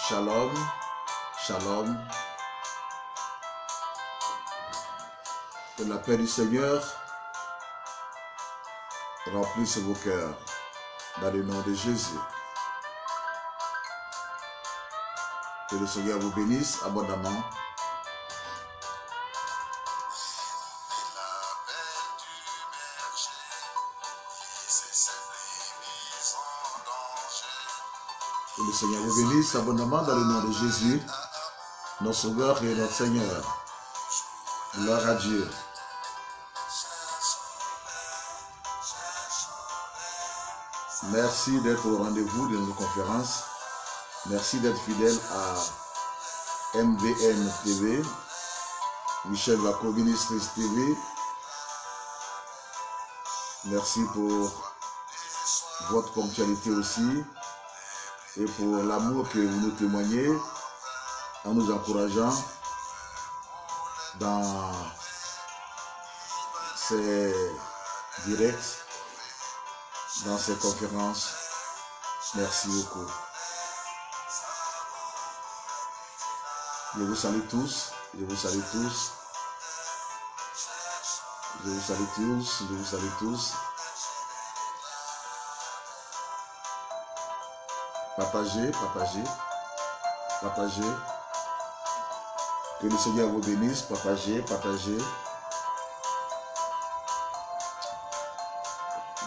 Shalom, shalom. Que la paix du Seigneur remplisse vos cœurs dans le nom de Jésus. Que le Seigneur vous bénisse abondamment. Que le Seigneur vous bénisse abondamment dans le nom de Jésus, notre Sauveur et notre Seigneur. Gloire à Dieu. Merci d'être au rendez-vous de nos conférences. Merci d'être fidèle à MVN TV, Michel Bako Ministries TV. Merci pour votre ponctualité aussi et pour l'amour que vous nous témoignez en nous encourageant dans ces directs, dans ces conférences. Merci beaucoup. Je vous salue tous, je vous salue tous, je vous salue tous, je vous salue tous. Partagez, partagez, partagez. Que le Seigneur vous bénisse, partagez, partagez.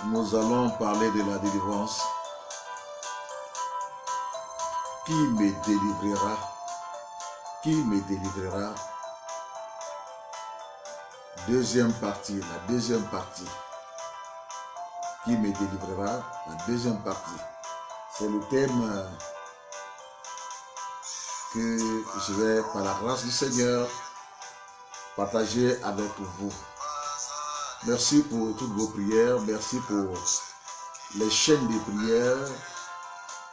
Nous allons parler de la délivrance. Qui me délivrera? Qui me délivrera? Deuxième partie, la deuxième partie. Qui me délivrera? La deuxième partie. C'est le thème que je vais, par la grâce du Seigneur, partager avec vous. Merci pour toutes vos prières. Merci pour les chaînes de prières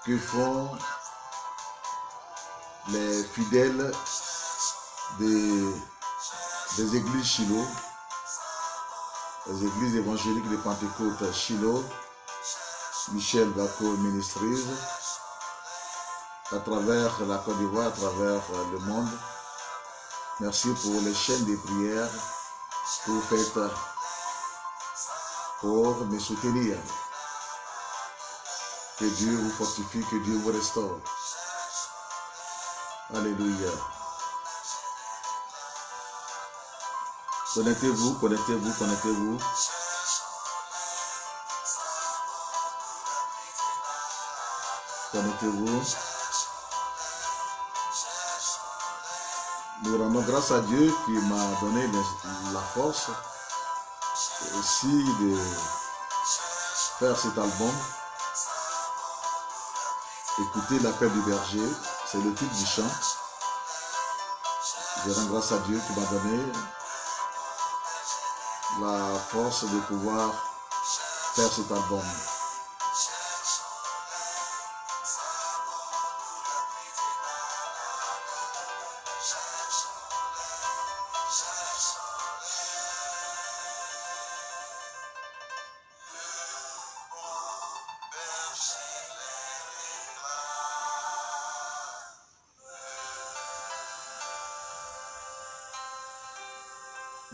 que font les fidèles des églises Shiloh, les églises évangéliques de Pentecôte Shiloh, Michel Bako Ministries, à travers la Côte d'Ivoire, à travers le monde. Merci pour les chaînes de prières que vous faites pour me soutenir. Que Dieu vous fortifie, que Dieu vous restaure. Alléluia. Connectez-vous, connectez-vous, connectez-vous. Connectez-vous. Nous rendons grâce à Dieu qui m'a donné la force aussi de faire cet album. Écoutez l'appel du berger, c'est le titre du chant. Je rends grâce à Dieu qui m'a donné la force de pouvoir faire cet album.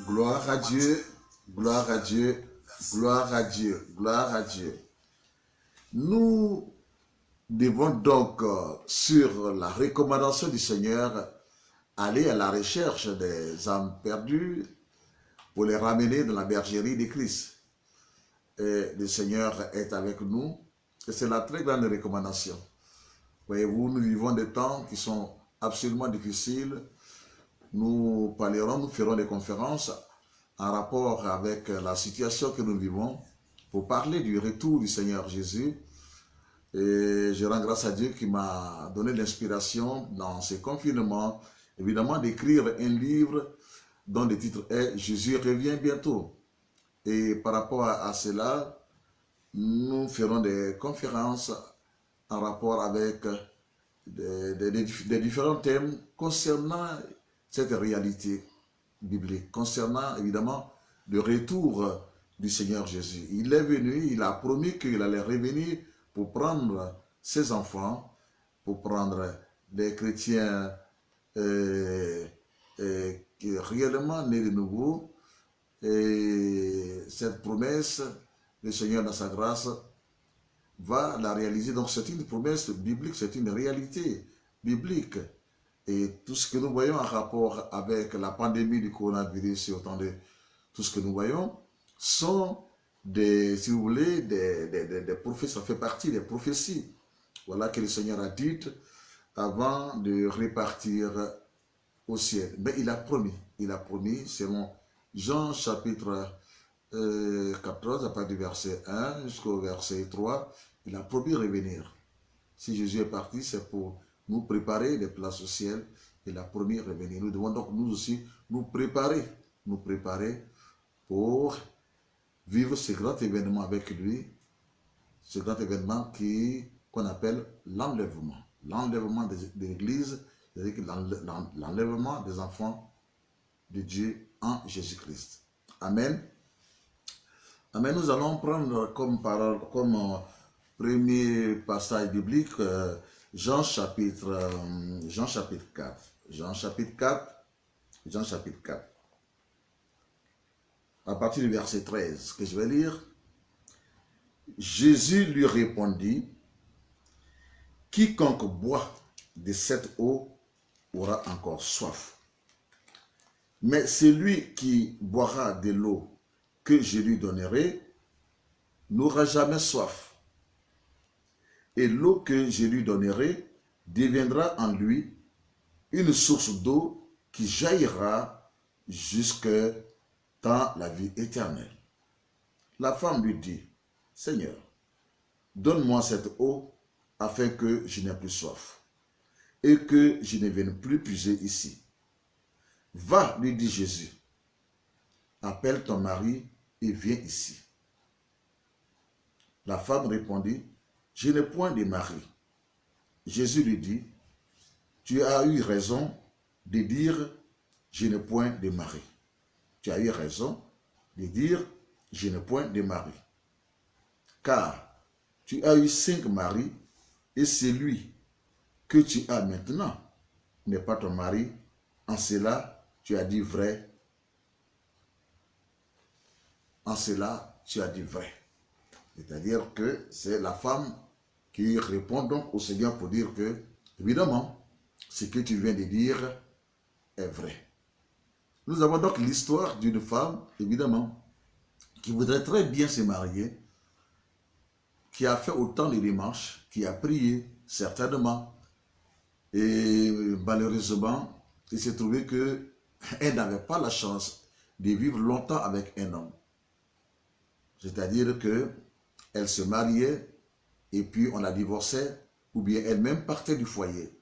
Gloire à Dieu, gloire à Dieu, gloire à Dieu, gloire à Dieu. Nous devons donc, sur la recommandation du Seigneur, aller à la recherche des âmes perdues pour les ramener dans la bergerie de Christ. Et le Seigneur est avec nous et c'est la très grande recommandation. Voyez-vous, nous vivons des temps qui sont absolument difficiles. Nous parlerons, nous ferons des conférences en rapport avec la situation que nous vivons pour parler du retour du Seigneur Jésus. Et je rends grâce à Dieu qui m'a donné l'inspiration dans ces confinements, évidemment, d'écrire un livre dont le titre est « Jésus revient bientôt ». Et par rapport à cela, nous ferons des conférences en rapport avec des différents thèmes concernant cette réalité biblique, concernant évidemment le retour du Seigneur Jésus. Il est venu, il a promis qu'il allait revenir pour prendre ses enfants, pour prendre des chrétiens qui est réellement nés de nouveau. Et cette promesse, le Seigneur dans sa grâce va la réaliser. Donc c'est une promesse biblique, c'est une réalité biblique. Et tout ce que nous voyons en rapport avec la pandémie du coronavirus et autant de tout ce que nous voyons sont des, si vous voulez, des prophéties, ça fait partie des prophéties. Voilà que le Seigneur a dit avant de repartir au ciel. Mais il a promis, selon Jean chapitre 14, à partir du verset 1 jusqu'au verset 3, il a promis revenir. Si Jésus est parti, c'est pour nous préparer des places au ciel. Il a promis revenir. Nous devons donc nous aussi nous préparer pour vivre ce grand événement avec lui, ce grand événement qu'on appelle l'enlèvement. L'enlèvement de l'Église, c'est-à-dire l'enlèvement des enfants de Dieu en Jésus-Christ. Amen. Amen. Nous allons prendre comme parole, comme premier passage biblique, Jean chapitre 4. Jean chapitre 4. À partir du verset 13 que je vais lire. Jésus lui répondit, quiconque boit de cette eau aura encore soif. Mais celui qui boira de l'eau que je lui donnerai n'aura jamais soif. Et l'eau que je lui donnerai deviendra en lui une source d'eau qui jaillira jusque dans la vie éternelle. La femme lui dit, Seigneur, donne-moi cette eau afin que je n'ai plus soif et que je ne vienne plus puiser ici. Va, lui dit Jésus, appelle ton mari et viens ici. La femme répondit, je n'ai point de mari. Jésus lui dit, tu as eu raison de dire, je n'ai point de mari. Tu as eu raison de dire, je n'ai point de mari. Car tu as eu 5 maris et celui que tu as maintenant n'est pas ton mari. En cela, tu as dit vrai. En cela, tu as dit vrai. C'est-à-dire que c'est la femme qui répond donc au Seigneur pour dire que, évidemment, ce que tu viens de dire est vrai. Nous avons donc l'histoire d'une femme, évidemment, qui voudrait très bien se marier, qui a fait autant de démarches, qui a prié, certainement, et malheureusement, il s'est trouvé qu'elle n'avait pas la chance de vivre longtemps avec un homme. C'est-à-dire qu'elle se mariait et puis on la divorçait, ou bien elle-même partait du foyer.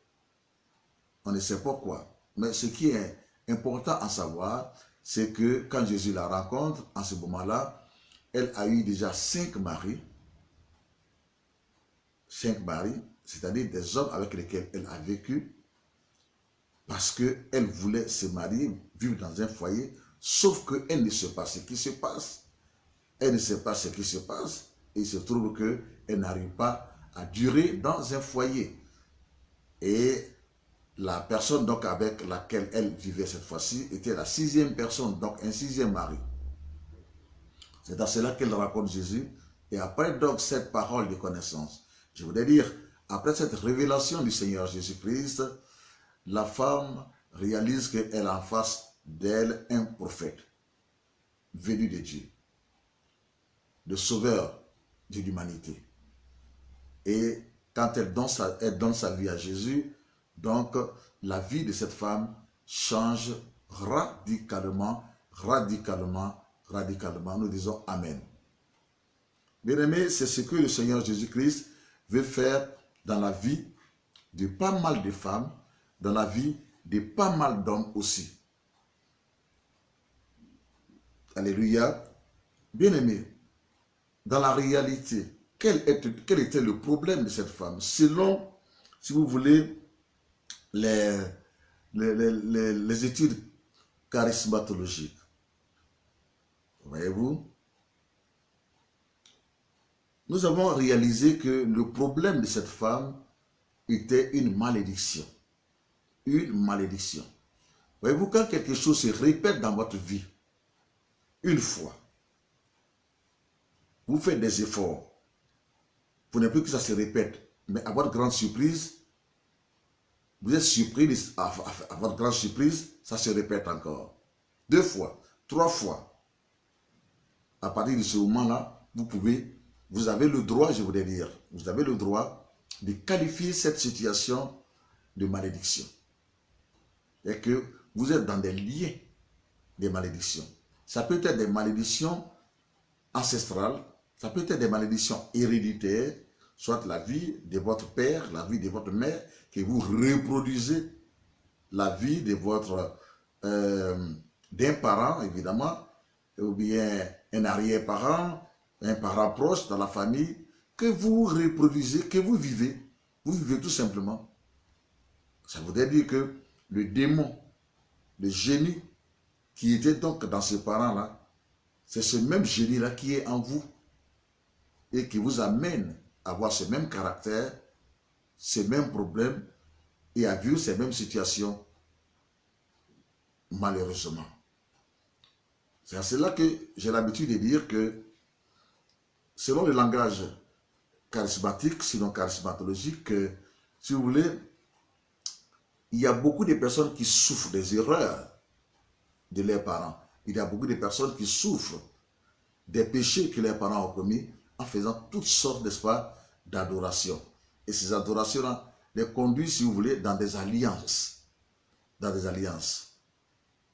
On ne sait pas pourquoi. Mais ce qui est important à savoir, c'est que quand Jésus la rencontre, en ce moment-là, elle a eu déjà 5 maris. 5 maris, c'est-à-dire des hommes avec lesquels elle a vécu, parce qu'elle voulait se marier, vivre dans un foyer, sauf qu'elle ne sait pas ce qui se passe. Elle ne sait pas ce qui se passe, et il se trouve qu'elle n'arrive pas à durer dans un foyer. Et la personne donc avec laquelle elle vivait cette fois-ci était la 6e personne, donc un 6e mari. C'est dans cela qu'elle rencontre Jésus. Et après donc cette parole de connaissance, je voudrais dire, après cette révélation du Seigneur Jésus-Christ, la femme réalise qu'elle a en face d'elle un prophète venu de Dieu, le sauveur de l'humanité. Et quand elle donne sa vie à Jésus, donc la vie de cette femme change radicalement. Nous disons Amen. Bien-aimés, c'est ce que le Seigneur Jésus-Christ veut faire dans la vie de pas mal de femmes, dans la vie de pas mal d'hommes aussi. Alléluia. Bien-aimés, dans la réalité, quel était le problème de cette femme? Selon, si vous voulez, les études charismatologiques. Voyez-vous? Nous avons réalisé que le problème de cette femme était une malédiction. une malédiction. Voyez-vous, quand quelque chose se répète dans votre vie, une fois, vous faites des efforts pour ne plus que ça se répète. Mais à votre grande surprise, vous êtes surpris, à votre grande surprise, ça se répète encore. 2 fois, 3 fois. À partir de ce moment-là, vous avez le droit, je voudrais dire, vous avez le droit de qualifier cette situation de malédiction. Et que vous êtes dans des liens de malédiction. Ça peut être des malédictions ancestrales, ça peut être des malédictions héréditaires, soit la vie de votre père, la vie de votre mère, que vous reproduisez la vie de votre d'un parent, évidemment, ou bien un arrière-parent, un parent proche dans la famille, que vous reproduisez, que vous vivez. Vous vivez tout simplement. Ça voudrait dire que le démon, le génie qui était donc dans ce parent-là, c'est ce même génie-là qui est en vous et qui vous amène à avoir ce même caractère, ces mêmes problèmes et à vivre ces mêmes situations, malheureusement. C'est à cela que j'ai l'habitude de dire que, selon le langage charismatique, sinon charismatologique, que, si vous voulez, il y a beaucoup de personnes qui souffrent des erreurs de leurs parents. Il y a beaucoup de personnes qui souffrent des péchés que leurs parents ont commis en faisant toutes sortes, n'est-ce pas, d'adorations. Et ces adorations-là les conduisent, si vous voulez, dans des alliances. Dans des alliances.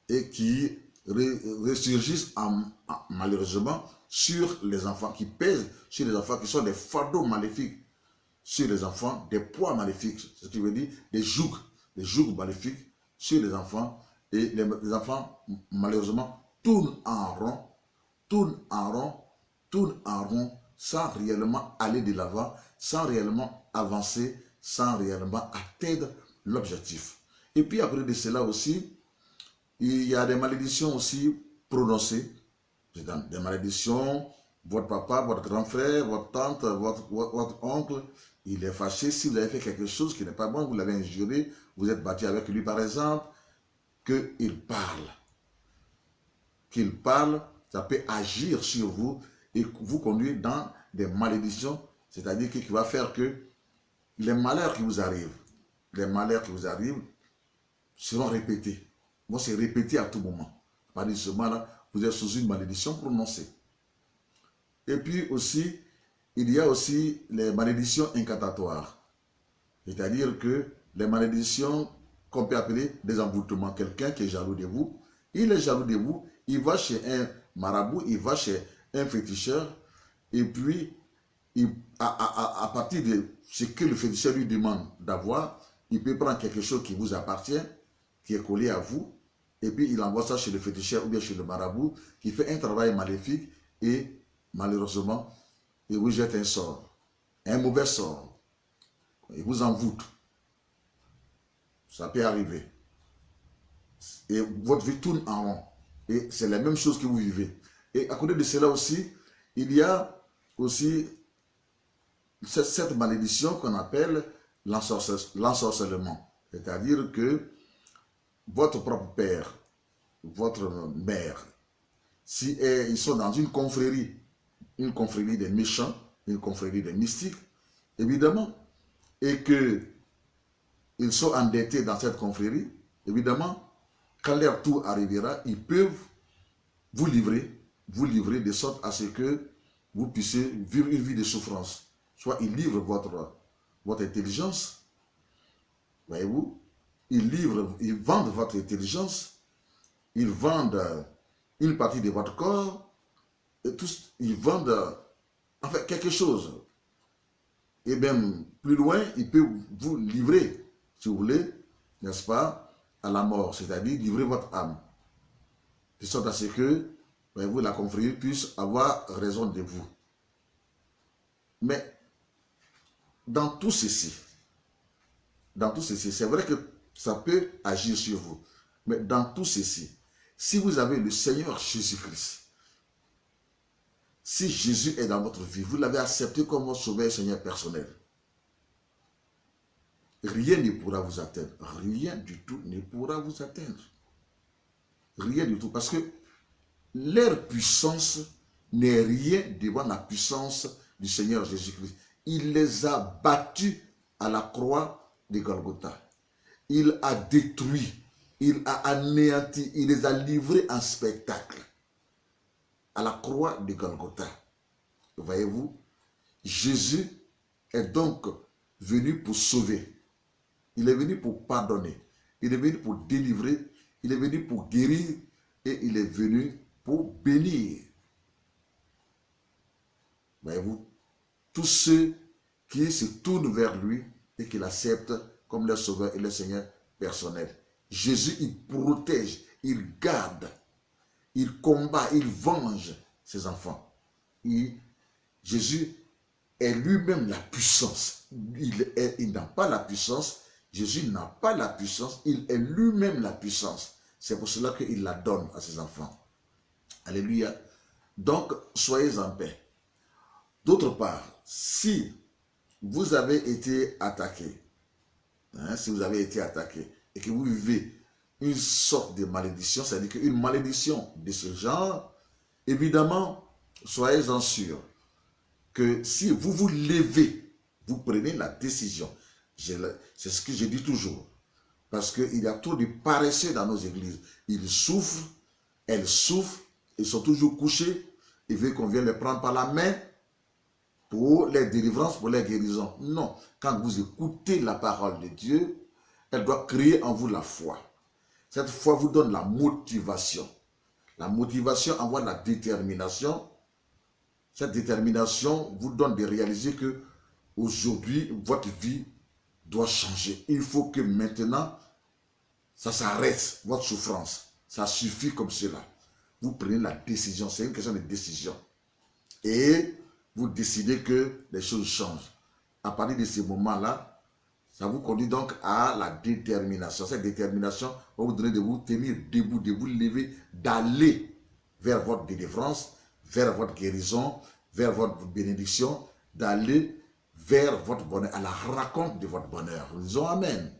Et qui ressurgissent malheureusement sur les enfants, qui pèsent sur les enfants, qui sont des fardeaux maléfiques sur les enfants, des poids maléfiques, ce qui veut dire des jougs maléfiques sur les enfants. Et les enfants, malheureusement, tournent en rond, tournent en rond, tournent en rond, sans réellement aller de l'avant, sans réellement avancer, sans réellement atteindre l'objectif. Et puis après de cela aussi, il y a des malédictions aussi prononcées. Des malédictions, votre papa, votre grand frère, votre tante, votre oncle, il est fâché si vous avez fait quelque chose qui n'est pas bon, vous l'avez injuré, vous êtes battu avec lui par exemple, qu'il parle. Qu'il parle, ça peut agir sur vous et vous conduire dans des malédictions, c'est-à-dire qu'il va faire que les malheurs qui vous arrivent seront répétés. Vont se répéter à tout moment. À partir de ce moment-là, vous êtes sous une malédiction prononcée. Et puis aussi, il y a aussi les malédictions incantatoires. C'est-à-dire que les malédictions qu'on peut appeler des envoûtements. Quelqu'un qui est jaloux de vous, il est jaloux de vous, il va chez un marabout, il va chez un féticheur, et puis à partir de ce que le féticheur lui demande d'avoir, il peut prendre quelque chose qui vous appartient, qui est collé à vous, et puis il envoie ça chez le féticheur ou bien chez le marabout, qui fait un travail maléfique, et malheureusement, il vous jette un sort, un mauvais sort. Il vous envoûte. Ça peut arriver. Et votre vie tourne en rond. Et c'est la même chose que vous vivez. Et à côté de cela aussi, il y a aussi cette malédiction qu'on appelle l'ensorcellement. C'est-à-dire que votre propre père, votre mère, si ils sont dans une confrérie des méchants, une confrérie des mystiques, évidemment, et qu'ils sont endettés dans cette confrérie, évidemment, quand leur tour arrivera, ils peuvent vous livrer de sorte à ce que vous puissiez vivre une vie de souffrance. Soit ils livrent votre intelligence, voyez-vous, ils vendent votre intelligence, ils vendent une partie de votre corps, et tous, ils vendent enfin quelque chose. Et même plus loin, ils peuvent vous livrer, si vous voulez, n'est-ce pas, à la mort, c'est-à-dire livrer votre âme. De sorte à ce que, voyez-vous, la confrérie puisse avoir raison de vous. Mais dans tout ceci, c'est vrai que ça peut agir sur vous. Mais dans tout ceci, si vous avez le Seigneur Jésus-Christ, si Jésus est dans votre vie, vous l'avez accepté comme votre sauveur et Seigneur personnel, rien ne pourra vous atteindre. Rien du tout ne pourra vous atteindre. Rien du tout. Parce que leur puissance n'est rien devant la puissance du Seigneur Jésus-Christ. Il les a battus à la croix de Golgotha. Il a détruit, il a anéanti, il les a livrés en spectacle à la croix de Golgotha. Voyez-vous, Jésus est donc venu pour sauver. Il est venu pour pardonner. Il est venu pour délivrer. Il est venu pour guérir. Et il est venu pour bénir. Voyez-vous, tous ceux qui se tournent vers lui et qui l'acceptent comme leur sauveur et leur Seigneur personnel. Jésus, il protège, il garde, il combat, il venge ses enfants. Jésus est lui-même la puissance. Il n'a pas la puissance. Jésus n'a pas la puissance. Il est lui-même la puissance. C'est pour cela qu'il la donne à ses enfants. Alléluia. Donc, soyez en paix. D'autre part, si vous avez été attaqué, si vous avez été attaqué et que vous vivez une sorte de malédiction, c'est-à-dire qu'une malédiction de ce genre, évidemment, soyez-en sûrs que si vous vous levez, vous prenez la décision. C'est ce que je dis toujours. Parce qu'il y a trop de paresseux dans nos églises. Ils souffrent, elles souffrent, ils sont toujours couchés. Ils veulent qu'on vienne les prendre par la main pour les délivrances, pour les guérisons. Non, quand vous écoutez la parole de Dieu, elle doit créer en vous la foi. Cette foi vous donne la motivation. La motivation envoie la détermination. Cette détermination vous donne de réaliser que aujourd'hui, votre vie doit changer. Il faut que maintenant, ça s'arrête, votre souffrance. Ça suffit comme cela. Vous prenez la décision, c'est une question de décision. Et vous décidez que les choses changent. À partir de ce moment-là, ça vous conduit donc à la détermination. Cette détermination va vous donner de vous tenir debout, de vous lever, d'aller vers votre délivrance, vers votre guérison, vers votre bénédiction, d'aller vers votre bonheur, à la rencontre de votre bonheur. Nous disons Amen.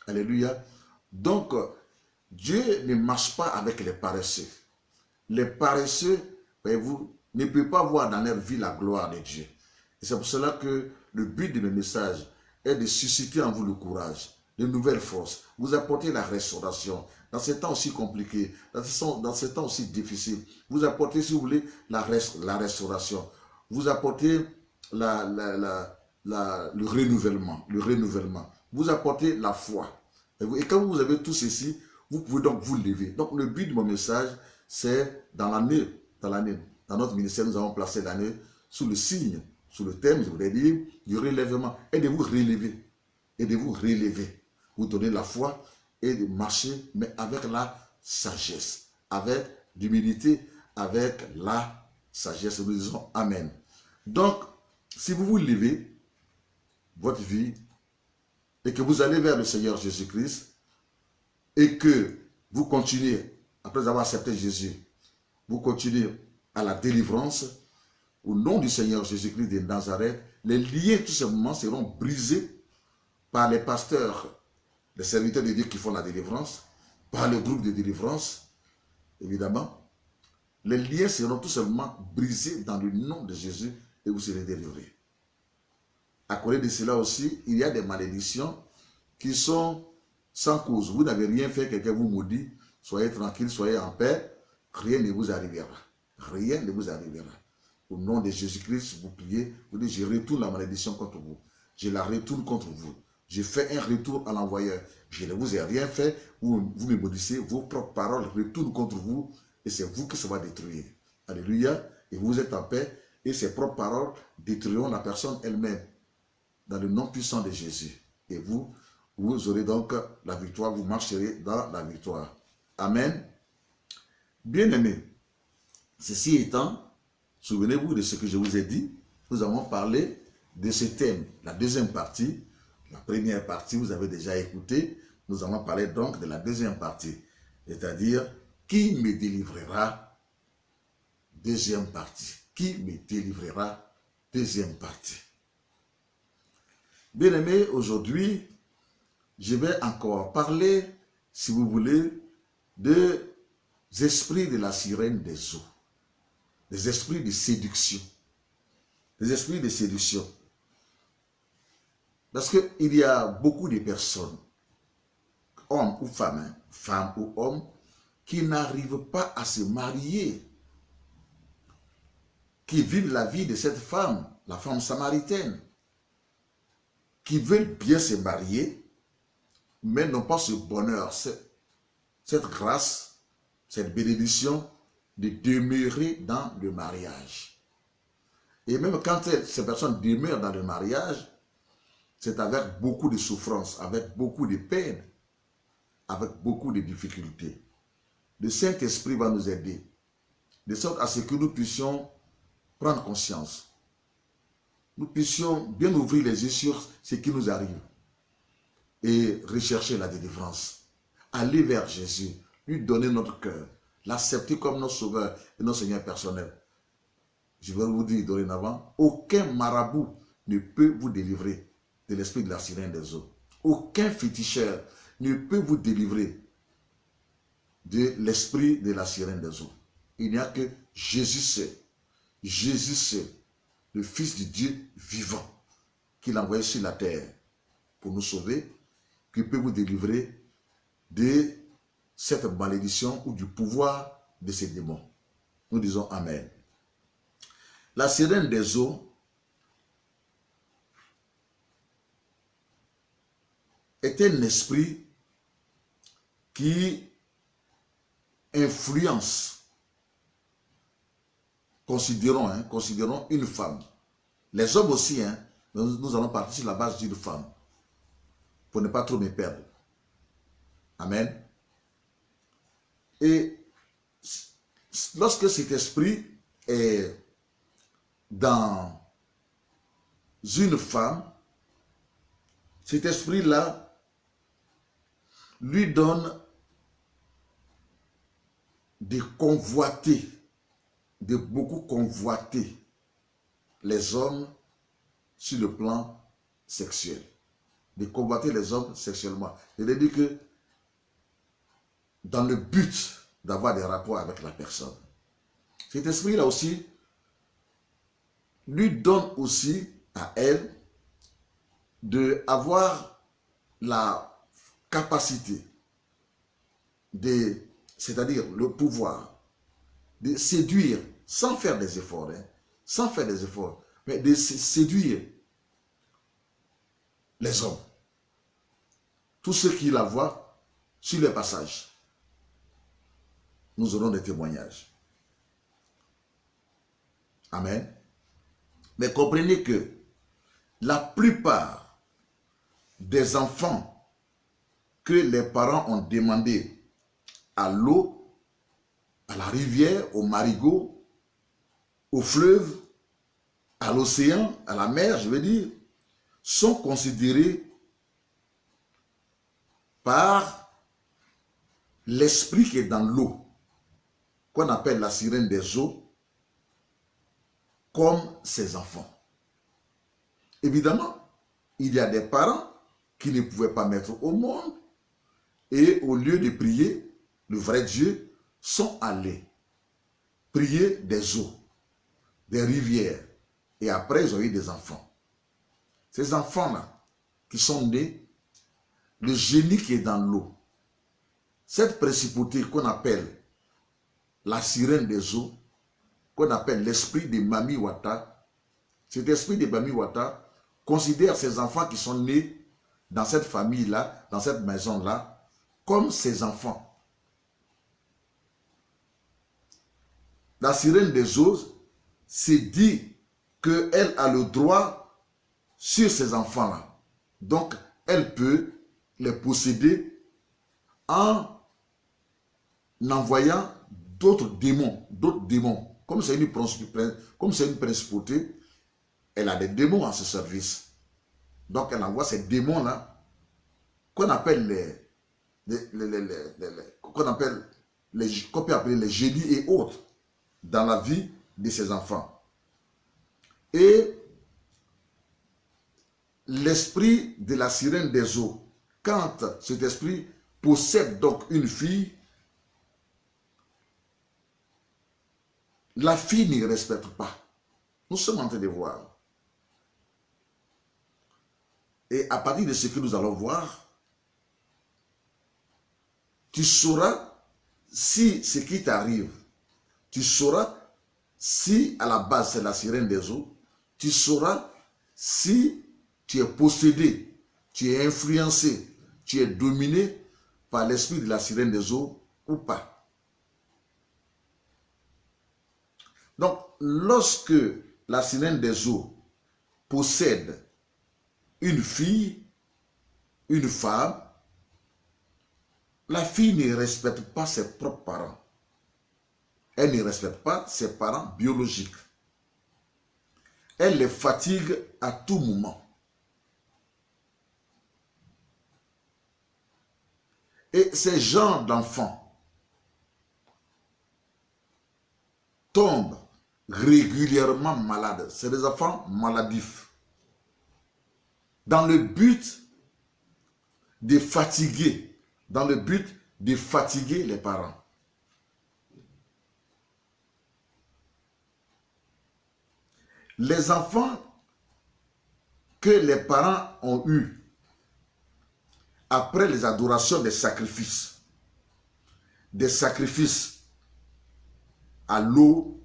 Alléluia. Donc, Dieu ne marche pas avec les paresseux. Les paresseux, voyez-vous, ne peuvent pas voir dans leur vie la gloire de Dieu. Et c'est pour cela que le but de mes messages est de susciter en vous le courage, de nouvelles forces, vous apporter la restauration. Dans ces temps aussi compliqués, dans ces temps aussi difficiles, vous apportez, si vous voulez, la restauration. Vous apportez le renouvellement. Vous apportez la foi. Et quand vous avez tout ceci, vous pouvez donc vous lever. Donc le but de mon message, c'est dans notre ministère, nous avons placé l'année sous le signe, sous le thème, je voudrais dire, du relèvement. Et de vous relever. Et de vous relever. Vous donner la foi et de marcher, mais avec la sagesse. Avec l'humilité, avec la sagesse. Nous disons Amen. Donc, si vous vous levez, votre vie, et que vous allez vers le Seigneur Jésus-Christ, et que vous continuez, après avoir accepté Jésus, vous continuez à la délivrance, au nom du Seigneur Jésus-Christ de Nazareth, les liens tout simplement seront brisés par les pasteurs, les serviteurs de Dieu qui font la délivrance, par le groupe de délivrance, évidemment. Les liens seront tout simplement brisés dans le nom de Jésus et vous serez délivrés. À côté de cela aussi, il y a des malédictions qui sont sans cause. Vous n'avez rien fait, quelqu'un vous maudit, soyez tranquille, soyez en paix, rien ne vous arrivera. Rien ne vous arrivera. Au nom de Jésus-Christ, vous priez, vous dites, je retourne la malédiction contre vous. Je la retourne contre vous. Je fais un retour à l'envoyeur. Je ne vous ai rien fait, vous me maudissez, vos propres paroles retournent contre vous et c'est vous qui ça va détruire. Alléluia. Et vous êtes en paix et ces propres paroles détruiront la personne elle-même dans le nom puissant de Jésus. Et vous aurez donc la victoire, vous marcherez dans la victoire. Amen. Bien-aimés, ceci étant, souvenez-vous de ce que je vous ai dit. Nous avons parlé de ce thème, la deuxième partie. La première partie, vous avez déjà écouté. Nous allons parler donc de la deuxième partie. C'est-à-dire, qui me délivrera? Deuxième partie. Qui me délivrera? Deuxième partie. Bien-aimés, aujourd'hui, je vais encore parler, si vous voulez, des esprits de la sirène des eaux, des esprits de séduction, des esprits de séduction. Parce qu'il y a beaucoup de personnes, hommes ou femmes, hein, femmes ou hommes, qui n'arrivent pas à se marier, qui vivent la vie de cette femme, la femme samaritaine, qui veulent bien se marier, mais n'ont pas ce bonheur, cette grâce, cette bénédiction de demeurer dans le mariage. Et même quand ces personnes demeurent dans le mariage, c'est avec beaucoup de souffrance, avec beaucoup de peine, avec beaucoup de difficultés. Le Saint-Esprit va nous aider, de sorte à ce que nous puissions prendre conscience. Nous puissions bien ouvrir les yeux sur ce qui nous arrive et rechercher la délivrance. Aller vers Jésus, lui donner notre cœur, l'accepter comme notre sauveur et notre Seigneur personnel. Je vais vous dire dorénavant, aucun marabout ne peut vous délivrer de l'esprit de la sirène des eaux. Aucun féticheur ne peut vous délivrer de l'esprit de la sirène des eaux. Il n'y a que Jésus seul. Jésus seul, le Fils de Dieu vivant, qu'il a envoyé sur la terre pour nous sauver, qui peut vous délivrer de cette malédiction ou du pouvoir de ces démons. Nous disons Amen. La sirène des eaux est un esprit qui influence, considérons une femme. Les hommes aussi, nous allons partir sur la base d'une femme, pour ne pas trop me perdre. Amen. Et lorsque cet esprit est dans une femme, cet esprit-là lui donne de convoiter, de beaucoup convoiter les hommes sur le plan sexuel. De convoiter les hommes sexuellement. C'est-à-dire que dans le but d'avoir des rapports avec la personne. Cet esprit-là aussi lui donne aussi à elle d'avoir la capacité, c'est-à-dire le pouvoir, de séduire sans faire des efforts, sans faire des efforts, mais de séduire les hommes. Tous ceux qui la voient sur le passage. Nous aurons des témoignages. Amen. Mais comprenez que la plupart des enfants que les parents ont demandé à l'eau, à la rivière, au marigot, au fleuve, à l'océan, à la mer, je veux dire, sont considérés par l'esprit qui est dans l'eau, qu'on appelle la sirène des eaux, comme ses enfants. Évidemment, il y a des parents qui ne pouvaient pas mettre au monde et au lieu de prier le vrai Dieu, sont allés prier des eaux, des rivières, et après ils ont eu des enfants. Ces enfants-là qui sont nés, le génie qui est dans l'eau, cette principauté qu'on appelle la sirène des eaux, qu'on appelle l'esprit de Mami Wata, cet esprit de Mami Wata considère ces enfants qui sont nés dans cette famille-là, dans cette maison-là, comme ses enfants. La sirène des eaux se dit qu'elle a le droit sur ces enfants-là. Donc, elle peut les posséder en envoyant d'autres démons. Comme c'est une principauté, elle a des démons à ce service. Donc, elle envoie ces démons-là, qu'on appelle qu'on peut appeler les génies et autres, dans la vie de ses enfants. Et l'esprit de la sirène des eaux, quand cet esprit possède donc une fille, la fille ne respecte pas. Nous sommes en train de voir. Et à partir de ce que nous allons voir, tu sauras si ce qui t'arrive, tu sauras si à la base c'est la sirène des eaux, tu sauras si tu es possédé, tu es influencé, tu es dominé par l'esprit de la sirène des eaux ou pas. Donc, lorsque la sirène des eaux possède une fille, une femme, la fille ne respecte pas ses propres parents. Elle ne respecte pas ses parents biologiques. Elle les fatigue à tout moment. Et ces genres d'enfants tombent régulièrement malades. C'est des enfants maladifs. Dans le but de fatiguer, les parents. Les enfants que les parents ont eus après les adorations des sacrifices à l'eau,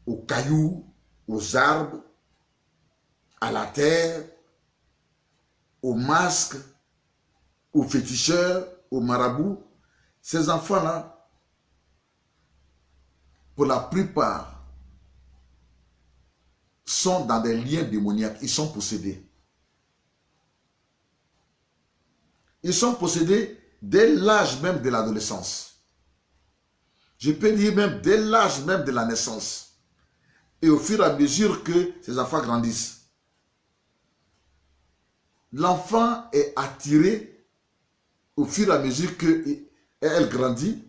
aux cailloux, aux arbres, à la terre, aux masques, aux féticheurs, aux marabouts, ces enfants-là, pour la plupart, sont dans des liens démoniaques, ils sont possédés. Ils sont possédés dès l'âge même de l'adolescence. Je peux dire même dès l'âge même de la naissance. Et au fur et à mesure que ces enfants grandissent, l'enfant est attiré au fur et à mesure qu'elle grandit.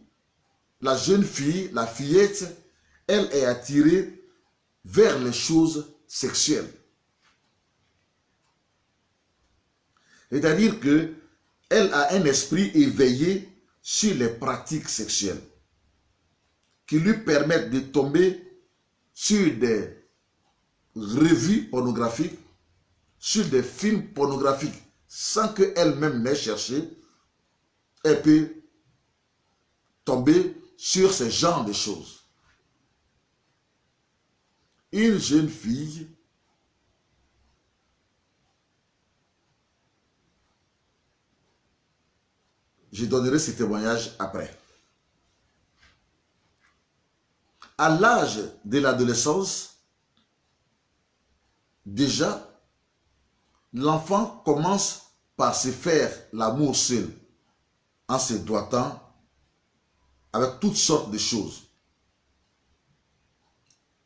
La jeune fille, la fillette, elle est attirée vers les choses sexuelles. C'est-à-dire qu'elle a un esprit éveillé sur les pratiques sexuelles qui lui permettent de tomber sur des revues pornographiques, sur des films pornographiques, sans qu'elle-même n'ait cherché. Elle peut tomber sur ce genre de choses. Une jeune fille je donnerai ce témoignage après. À l'âge de l'adolescence, déjà, l'enfant commence par se faire l'amour seul, en se doigtant avec toutes sortes de choses,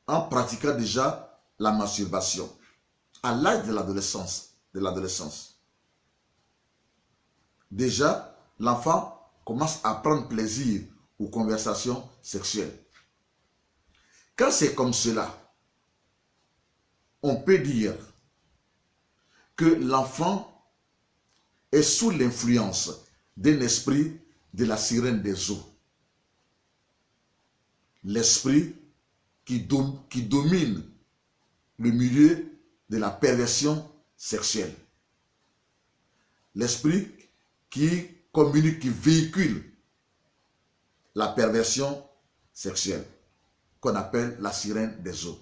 en pratiquant déjà la masturbation, à l'âge de l'adolescence. Déjà, l'enfant commence à prendre plaisir aux conversations sexuelles. Quand c'est comme cela, on peut dire que l'enfant est sous l'influence d'un esprit de la sirène des eaux. L'esprit qui domine le milieu de la perversion sexuelle. L'esprit qui communique, qui véhicule la perversion sexuelle, qu'on appelle la sirène des eaux.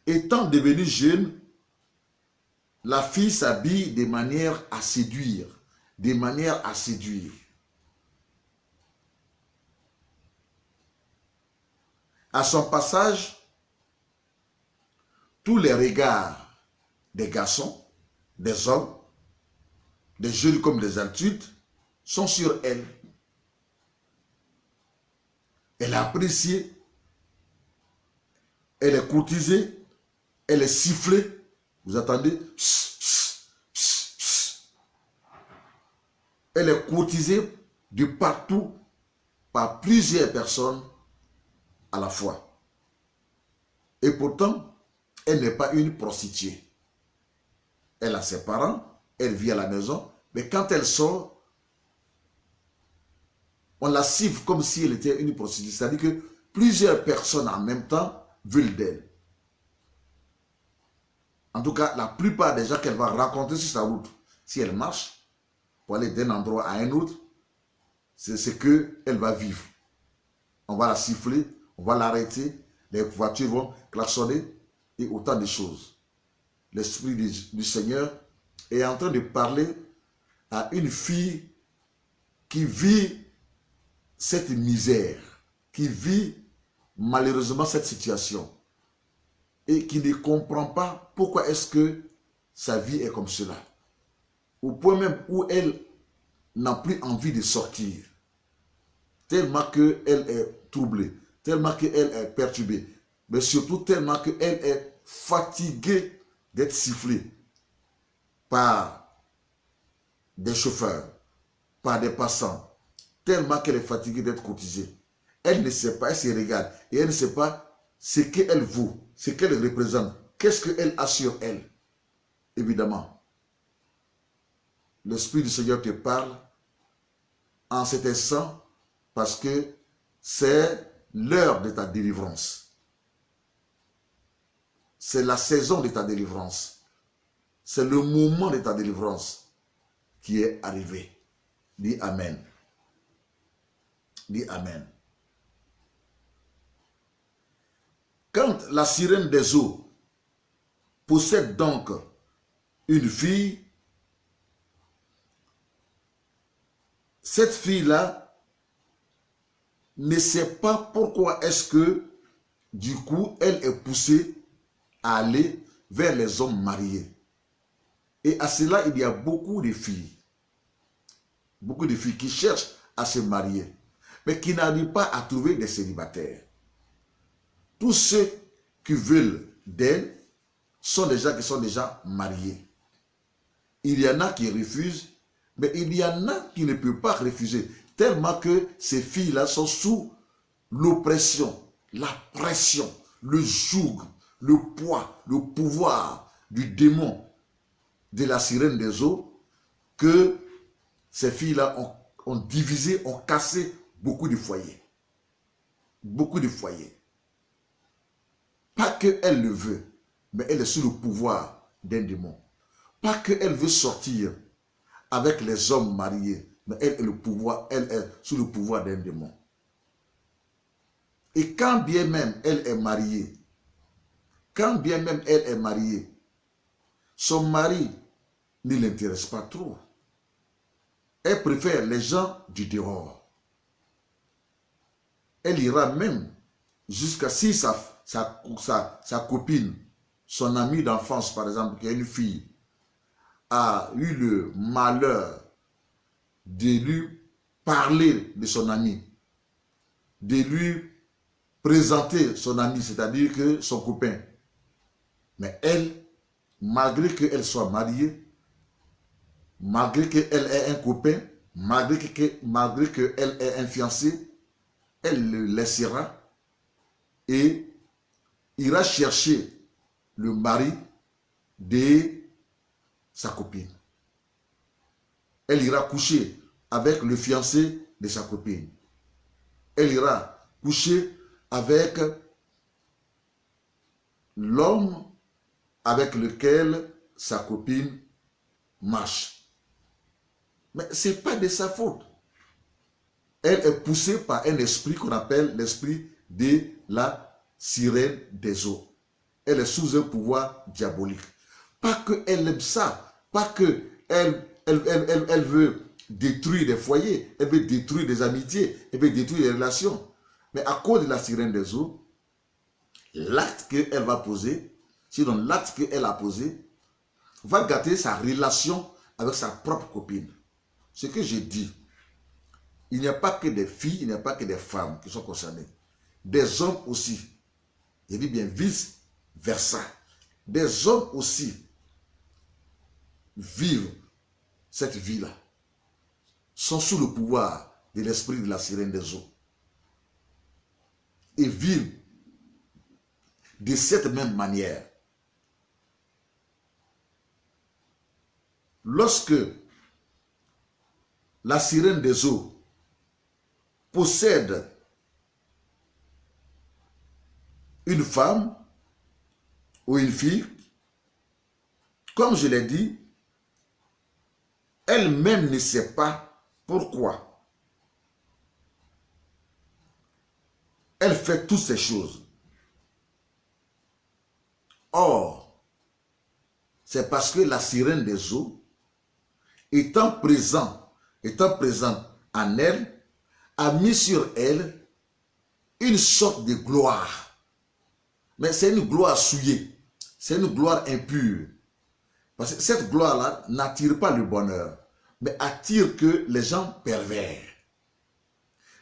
Étant devenue jeune, la fille s'habille de manière à séduire, À son passage, tous les regards des garçons, des hommes, des jeunes comme des adultes, sont sur elle. Elle est appréciée, elle est courtisée, elle est sifflée. Vous attendez? Pss, pss, pss, pss. Elle est courtisée de partout par plusieurs personnes à la fois. Et pourtant, elle n'est pas une prostituée. Elle a ses parents, elle vit à la maison, mais quand elle sort, on la siffle comme si elle était une prostituée. C'est-à-dire que plusieurs personnes en même temps veulent d'elle. En tout cas, la plupart des gens qu'elle va rencontrer sur sa route, si elle marche pour aller d'un endroit à un autre, c'est ce qu'elle va vivre. On va la siffler, on va l'arrêter, les voitures vont klaxonner et autant de choses. L'Esprit du Seigneur est en train de parler à une fille qui vit cette misère, qui vit malheureusement cette situation et qui ne comprend pas pourquoi est-ce que sa vie est comme cela. Au point même où elle n'a plus envie de sortir, tellement qu'elle est troublée, tellement qu'elle est perturbée, mais surtout tellement qu'elle est fatiguée d'être sifflée par des chauffeurs, par des passants, tellement qu'elle est fatiguée d'être courtisée. Elle ne sait pas, elle se regarde et elle ne sait pas ce qu'elle vaut, ce qu'elle représente, qu'est-ce qu'elle a sur elle. Évidemment, l'Esprit du Seigneur te parle en cet instant parce que c'est l'heure de ta délivrance. C'est la saison de ta délivrance. C'est le moment de ta délivrance qui est arrivé. Dis Amen. Dis Amen. Quand la sirène des eaux possède donc une fille, cette fille-là ne sait pas pourquoi est-ce que, du coup, elle est poussée à aller vers les hommes mariés. Et à cela, il y a beaucoup de filles qui cherchent à se marier, mais qui n'arrivent pas à trouver des célibataires. Tous ceux qui veulent d'elle sont des gens qui sont déjà mariés. Il y en a qui refusent, mais il y en a qui ne peuvent pas refuser, tellement que ces filles-là sont sous l'oppression, la pression, le joug, le poids, le pouvoir du démon de la sirène des eaux, que ces filles-là ont divisé, ont cassé beaucoup de foyers. Beaucoup de foyers. Pas qu'elle le veut, mais elle est sous le pouvoir d'un démon. Pas qu'elle veut sortir avec les hommes mariés, mais elle est sous le pouvoir d'un démon. Et quand bien même elle est mariée, son mari ne l'intéresse pas trop. Elle préfère les gens du dehors. Elle ira même jusqu'à si sa copine, son amie d'enfance par exemple, qui est une fille, a eu le malheur de lui parler de son ami, de lui présenter son ami, c'est-à-dire que son copain. Mais elle, malgré qu'elle soit mariée, malgré qu'elle ait un copain, malgré qu'elle ait un fiancé, elle le laissera et ira chercher le mari de sa copine. Elle ira coucher avec le fiancé de sa copine. Elle ira coucher avec l'homme avec lequel sa copine marche. Mais ce n'est pas de sa faute. Elle est poussée par un esprit qu'on appelle l'esprit de la sirène des eaux. Elle est sous un pouvoir diabolique. Pas qu'elle aime ça, pas qu'elle elle veut détruire des foyers, elle veut détruire des amitiés, elle veut détruire des relations. Mais à cause de la sirène des eaux, l'acte qu'elle va poser, sinon l'acte qu'elle a posé, va gâter sa relation avec sa propre copine. Ce que j'ai dit, il n'y a pas que des filles, il n'y a pas que des femmes qui sont concernées. Des hommes aussi. Je dis bien vice versa. Des hommes aussi vivent cette vie-là. Sont sous le pouvoir de l'esprit de la sirène des eaux. Et vivent de cette même manière. lorsque la sirène des eaux possède une femme ou une fille, comme je l'ai dit, elle-même ne sait pas pourquoi elle fait toutes ces choses. Or, c'est parce que la sirène des eaux, étant présente en elle, a mis sur elle une sorte de gloire. Mais c'est une gloire souillée, c'est une gloire impure. Parce que cette gloire-là n'attire pas le bonheur, mais attire que les gens pervers.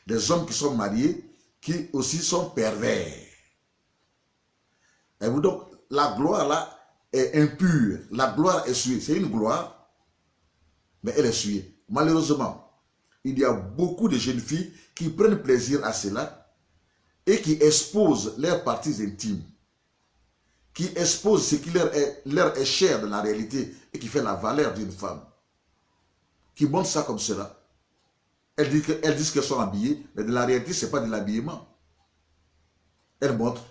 Les hommes qui sont mariés, qui aussi sont pervers. Et vous, donc, la gloire-là est impure, la gloire est souillée. C'est une gloire, mais elle est souillée. Malheureusement, il y a beaucoup de jeunes filles qui prennent plaisir à cela et qui exposent leurs parties intimes, qui exposent ce qui leur est cher dans la réalité et qui fait la valeur d'une femme, qui montrent ça comme cela. Elles disent qu'elles sont habillées, mais dans la réalité, ce n'est pas de l'habillement. Elles montrent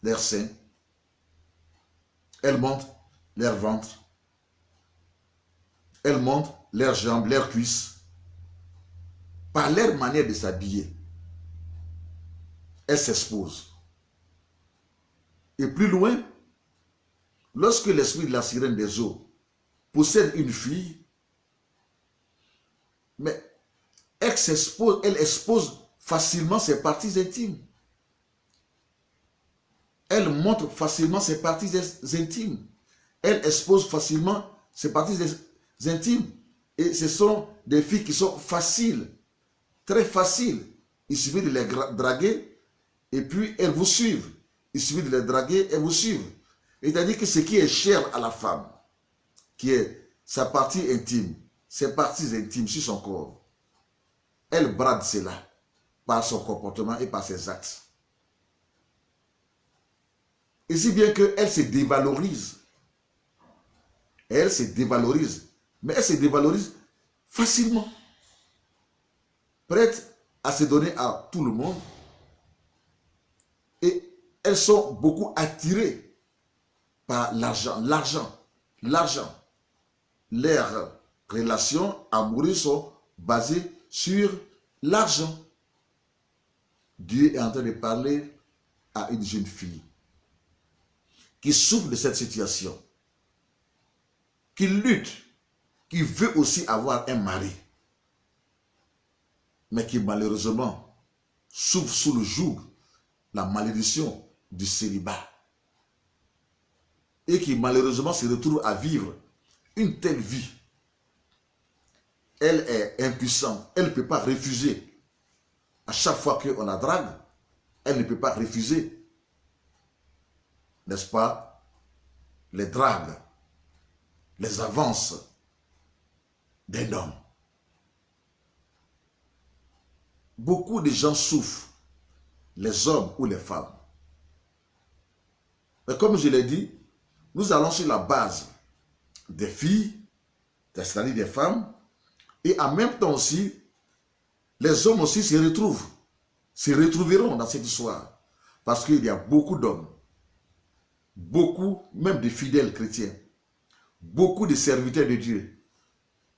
leurs seins, elles montrent leur ventre, elles montrent leurs jambes, leurs cuisses. Par leur manière de s'habiller, elles s'exposent. Et plus loin, lorsque l'esprit de la sirène des eaux possède une fille, mais elle expose facilement ses parties intimes. Elle montre facilement ses parties intimes. Elle expose facilement ses parties intimes. Et ce sont des filles qui sont faciles, très faciles. Il suffit de les draguer et puis elles vous suivent. Il suffit de les draguer et vous suivent. C'est-à-dire que ce qui est cher à la femme, qui est sa partie intime, ses parties intimes sur son corps, elle brade cela par son comportement et par ses actes. Et si bien qu'elle se dévalorise, elle se dévalorise, mais elle se dévalorise facilement, prête à se donner à tout le monde, et elles sont beaucoup attirées par l'argent, l'argent. Leurs relations amoureuses sont basées sur l'argent. Dieu est en train de parler à une jeune fille qui souffre de cette situation, qui lutte, qui veut aussi avoir un mari, mais qui malheureusement souffre sous le joug, la malédiction du célibat, et qui malheureusement se retrouve à vivre une telle vie. Elle est impuissante, elle ne peut pas refuser. À chaque fois qu'on la drague, elle ne peut pas refuser, n'est-ce pas, les dragues, les avances d'un homme. Beaucoup de gens souffrent, les hommes ou les femmes. Mais comme je l'ai dit, nous allons sur la base des filles, c'est-à-dire des femmes, et en même temps aussi, les hommes aussi se retrouveront dans cette histoire. Parce qu'il y a beaucoup d'hommes, beaucoup même de fidèles chrétiens, beaucoup de serviteurs de Dieu,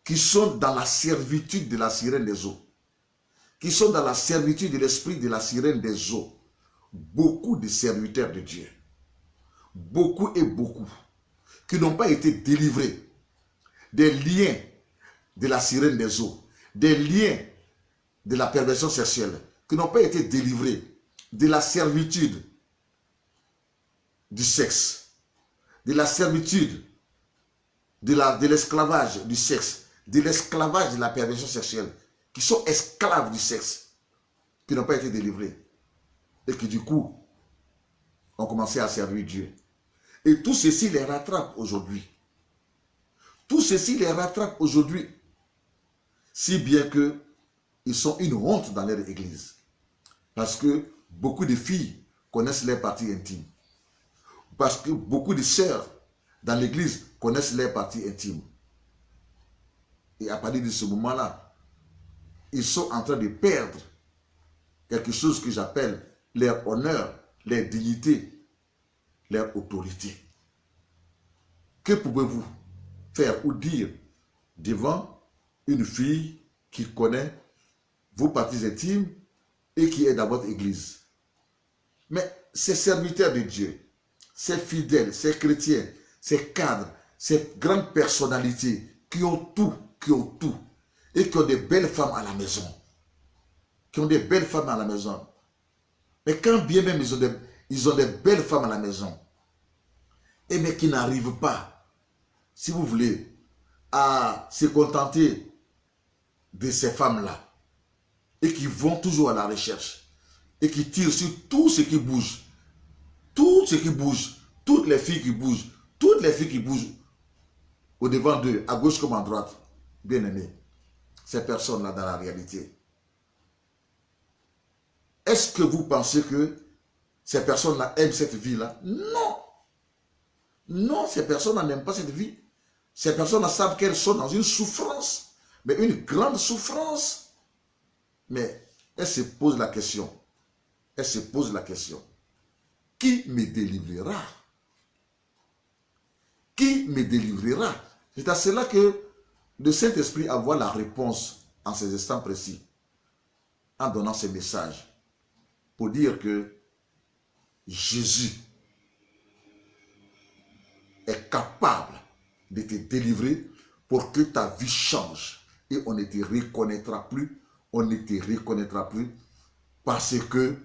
qui sont dans la servitude de la sirène des eaux, qui sont dans la servitude de l'esprit de la sirène des eaux. Beaucoup de serviteurs de Dieu, beaucoup et beaucoup, qui n'ont pas été délivrés des liens de la sirène des eaux, des liens de la perversion sexuelle, qui n'ont pas été délivrés de la servitude du sexe, de la servitude de l'esclavage du sexe, de l'esclavage de la perversion sexuelle, qui sont esclaves du sexe, qui n'ont pas été délivrés, et qui du coup ont commencé à servir Dieu. Et tout ceci les rattrape aujourd'hui. Tout ceci les rattrape aujourd'hui, si bien qu'ils sont une honte dans leur église. Parce que beaucoup de filles connaissent leurs parties intimes. Parce que beaucoup de sœurs dans l'église connaissent leurs parties intimes. Et à partir de ce moment-là, ils sont en train de perdre quelque chose que j'appelle leur honneur, leur dignité, leur autorité. Que pouvez-vous faire ou dire devant une fille qui connaît vos parties intimes et qui est dans votre église? Mais ces serviteurs de Dieu, ces fidèles, ces chrétiens, ces cadres, ces grandes personnalités qui ont tout, et qui ont des belles femmes à la maison, mais quand bien même ils ont des belles femmes à la maison, et mais qui n'arrivent pas, si vous voulez, à se contenter de ces femmes-là, et qui vont toujours à la recherche, et qui tirent sur tout ce qui bouge, toutes les filles qui bougent au devant d'eux, à gauche comme à droite, bien aimés, ces personnes-là dans la réalité. Est-ce que vous pensez que ces personnes-là aiment cette vie-là? Non. Non, ces personnes-là n'aiment pas cette vie. Ces personnes-là savent qu'elles sont dans une souffrance, mais une grande souffrance. Mais elles se posent la question. Qui me délivrera? Qui me délivrera? C'est à cela que le Saint-Esprit envoie la réponse en ces instants précis, en donnant ce message, pour dire que Jésus est capable de te délivrer pour que ta vie change. Et on ne te reconnaîtra plus, parce que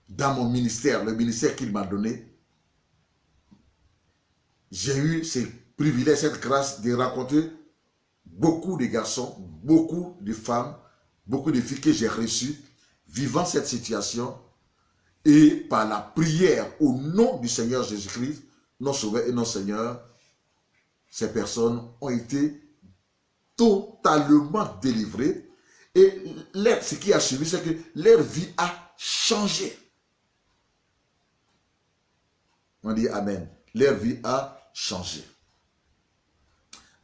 dans mon ministère, le ministère qu'il m'a donné, j'ai eu ce privilège, cette grâce de rencontrer beaucoup de garçons, beaucoup de femmes, beaucoup de filles que j'ai reçues, vivant cette situation, et par la prière au nom du Seigneur Jésus-Christ, nos sauveurs et nos seigneurs, ces personnes ont été totalement délivrées, et ce qui a suivi, c'est que leur vie a changé. On dit Amen. Leur vie a changé.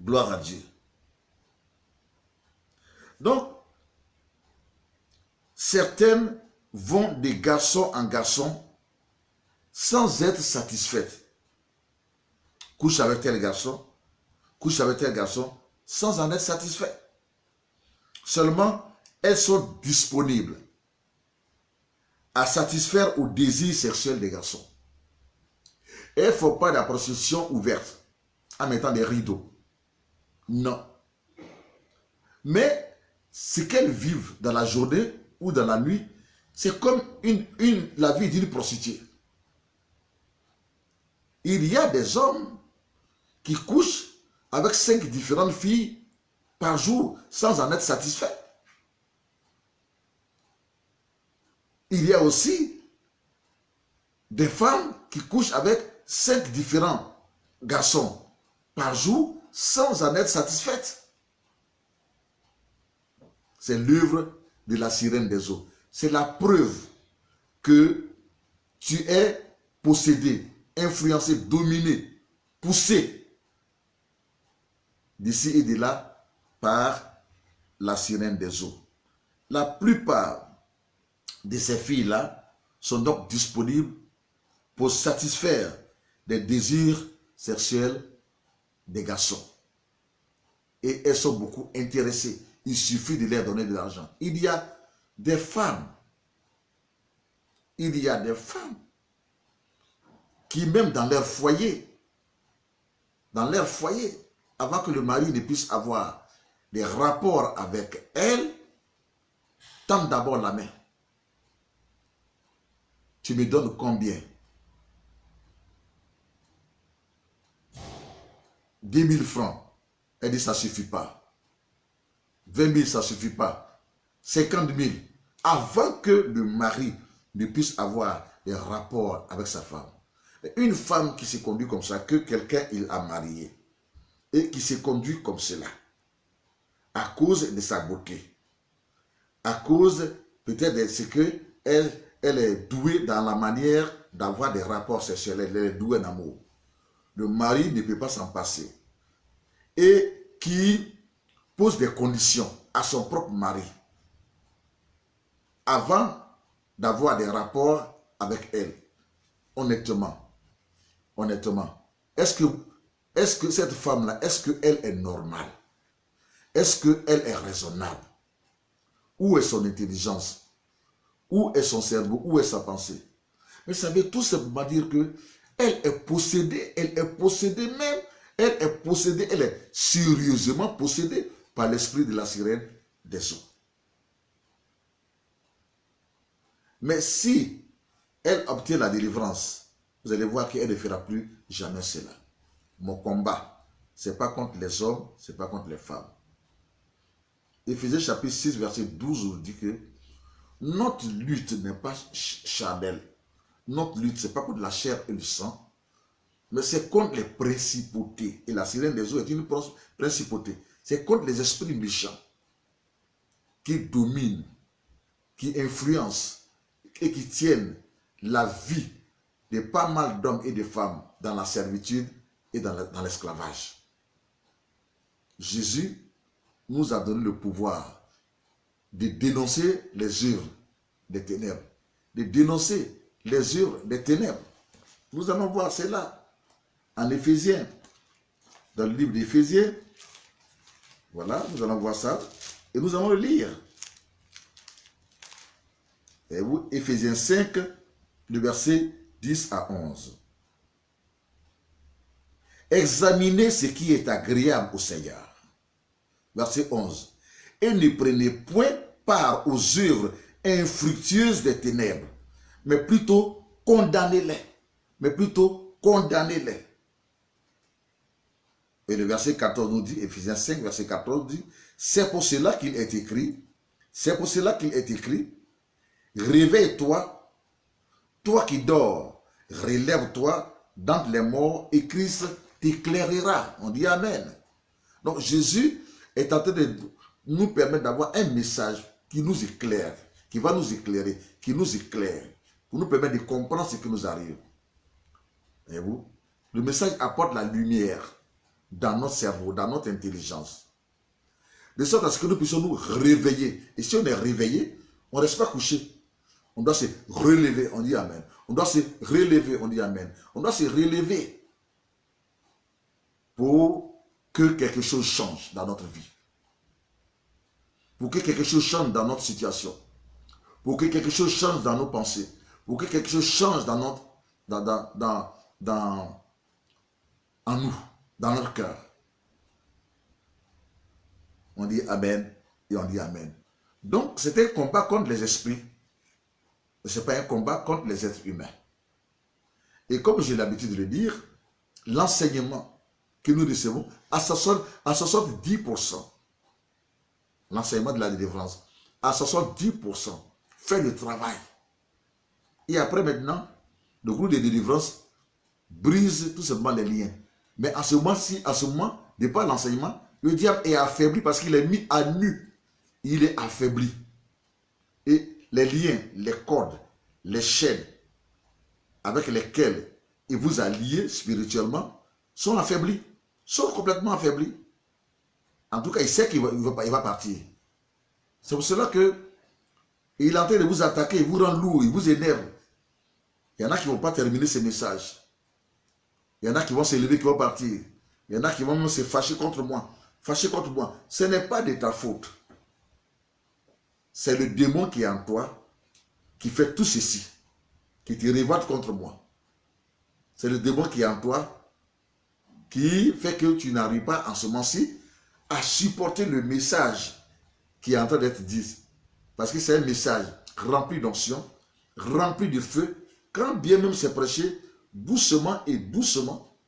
Gloire à Dieu. Donc, certaines vont de garçon en garçon sans être satisfaites. Couche avec tel garçon, sans en être satisfaites. Seulement, elles sont disponibles à satisfaire au désir sexuel des garçons. Et il ne faut pas de la prostitution ouverte en mettant des rideaux. Non. Mais ce qu'elles vivent dans la journée ou dans la nuit, c'est comme la vie d'une prostituée. Il y a des hommes qui couchent avec 5 différentes filles par jour sans en être satisfaits. Il y a aussi des femmes qui couchent avec 5 différents garçons par jour sans en être satisfaites. C'est l'œuvre de la sirène des eaux. C'est la preuve que tu es possédé, influencé, dominé, poussé d'ici et de là par la sirène des eaux. La plupart de ces filles-là sont donc disponibles pour satisfaire les désirs sexuels des garçons. Et elles sont beaucoup intéressées. Il suffit de leur donner de l'argent. Il y a des femmes qui même dans leur foyer, avant que le mari ne puisse avoir des rapports avec elle, tendent d'abord la main. Tu me donnes combien? 10 000 francs. Elle dit, ça ne suffit pas. 20 000, ça ne suffit pas. 50 000. Avant que le mari ne puisse avoir des rapports avec sa femme. Une femme qui se conduit comme ça, que quelqu'un il a marié, et qui se conduit comme cela, à cause de sa beauté, à cause peut-être de ce qu'elle est douée dans la manière d'avoir des rapports sexuels, elle est douée d'amour. Le mari ne peut pas s'en passer. Et qui pose des conditions à son propre mari avant d'avoir des rapports avec elle, honnêtement, est-ce que cette femme-là, est-ce qu'elle est normale? Est-ce qu'elle est raisonnable? Où est son intelligence? Où est son cerveau? Où est sa pensée? Mais ça veut tout simplement dire que elle est possédée même, elle est sérieusement possédée par l'esprit de la sirène des eaux. Mais si elle obtient la délivrance, vous allez voir qu'elle ne fera plus jamais cela. Mon combat, ce n'est pas contre les hommes, ce n'est pas contre les femmes. Éphésiens chapitre 6, verset 12 nous dit que notre lutte n'est pas charnelle. Notre lutte, ce n'est pas contre la chair et le sang, mais c'est contre les principautés. Et la sirène des eaux est une principauté. C'est contre les esprits méchants qui dominent, qui influencent et qui tiennent la vie de pas mal d'hommes et de femmes dans la servitude et dans l'esclavage. Jésus nous a donné le pouvoir de dénoncer les œuvres des ténèbres, de dénoncer les œuvres des ténèbres. Nous allons voir cela en Éphésiens, dans le livre d'Éphésiens. Voilà, nous allons voir ça et nous allons le lire. Et vous, Éphésiens 5, le verset 10 à 11. Examinez ce qui est agréable au Seigneur. Verset 11. Et ne prenez point part aux œuvres infructueuses des ténèbres, mais plutôt condamnez-les. Et le verset 14 nous dit, Éphésiens 5, verset 14 dit, c'est pour cela qu'il est écrit, réveille-toi, toi qui dors, relève-toi d'entre les morts et Christ t'éclairera. On dit Amen. Donc Jésus est en train de nous permettre d'avoir un message qui nous éclaire, qui va nous éclairer, qui nous éclaire, pour nous permettre de comprendre ce qui nous arrive. Et vous, le message apporte la lumière dans notre cerveau, dans notre intelligence, de sorte à ce que nous puissions nous réveiller. Et si on est réveillé, on ne reste pas couché. On doit se relever, on dit Amen. On doit se relever, on dit Amen. On doit se relever pour que quelque chose change dans notre vie. Pour que quelque chose change dans notre situation. Pour que quelque chose change dans nos pensées. Pour que quelque chose change dans notre, en nous, dans notre cœur. On dit Amen et on dit Amen. Donc, c'est un combat contre les esprits. Ce n'est pas un combat contre les êtres humains. Et comme j'ai l'habitude de le dire, l'enseignement que nous recevons, à 70%, l'enseignement de la délivrance, à 70%, fait le travail. Et après maintenant, le groupe de délivrance brise tout simplement les liens. Mais à ce moment, de par l'enseignement, le diable est affaibli parce qu'il est mis à nu. Il est affaibli. Et les liens, les cordes, les chaînes avec lesquelles il vous a lié spirituellement sont affaiblis, sont complètement affaiblis. En tout cas, il sait qu'il va partir. C'est pour cela que il est en train de vous attaquer, il vous rend lourd, il vous énerve. Il y en a qui ne vont pas terminer ces messages. Il y en a qui vont se lever, qui vont partir. Il y en a qui vont même se fâcher contre moi. Fâcher contre moi. Ce n'est pas de ta faute. C'est le démon qui est en toi, qui fait tout ceci, qui te révolte contre moi. C'est le démon qui est en toi, qui fait que tu n'arrives pas en ce moment-ci à supporter le message qui est en train d'être dit. Parce que c'est un message rempli d'onction, rempli de feu, quand bien même c'est prêché doucement et doucement,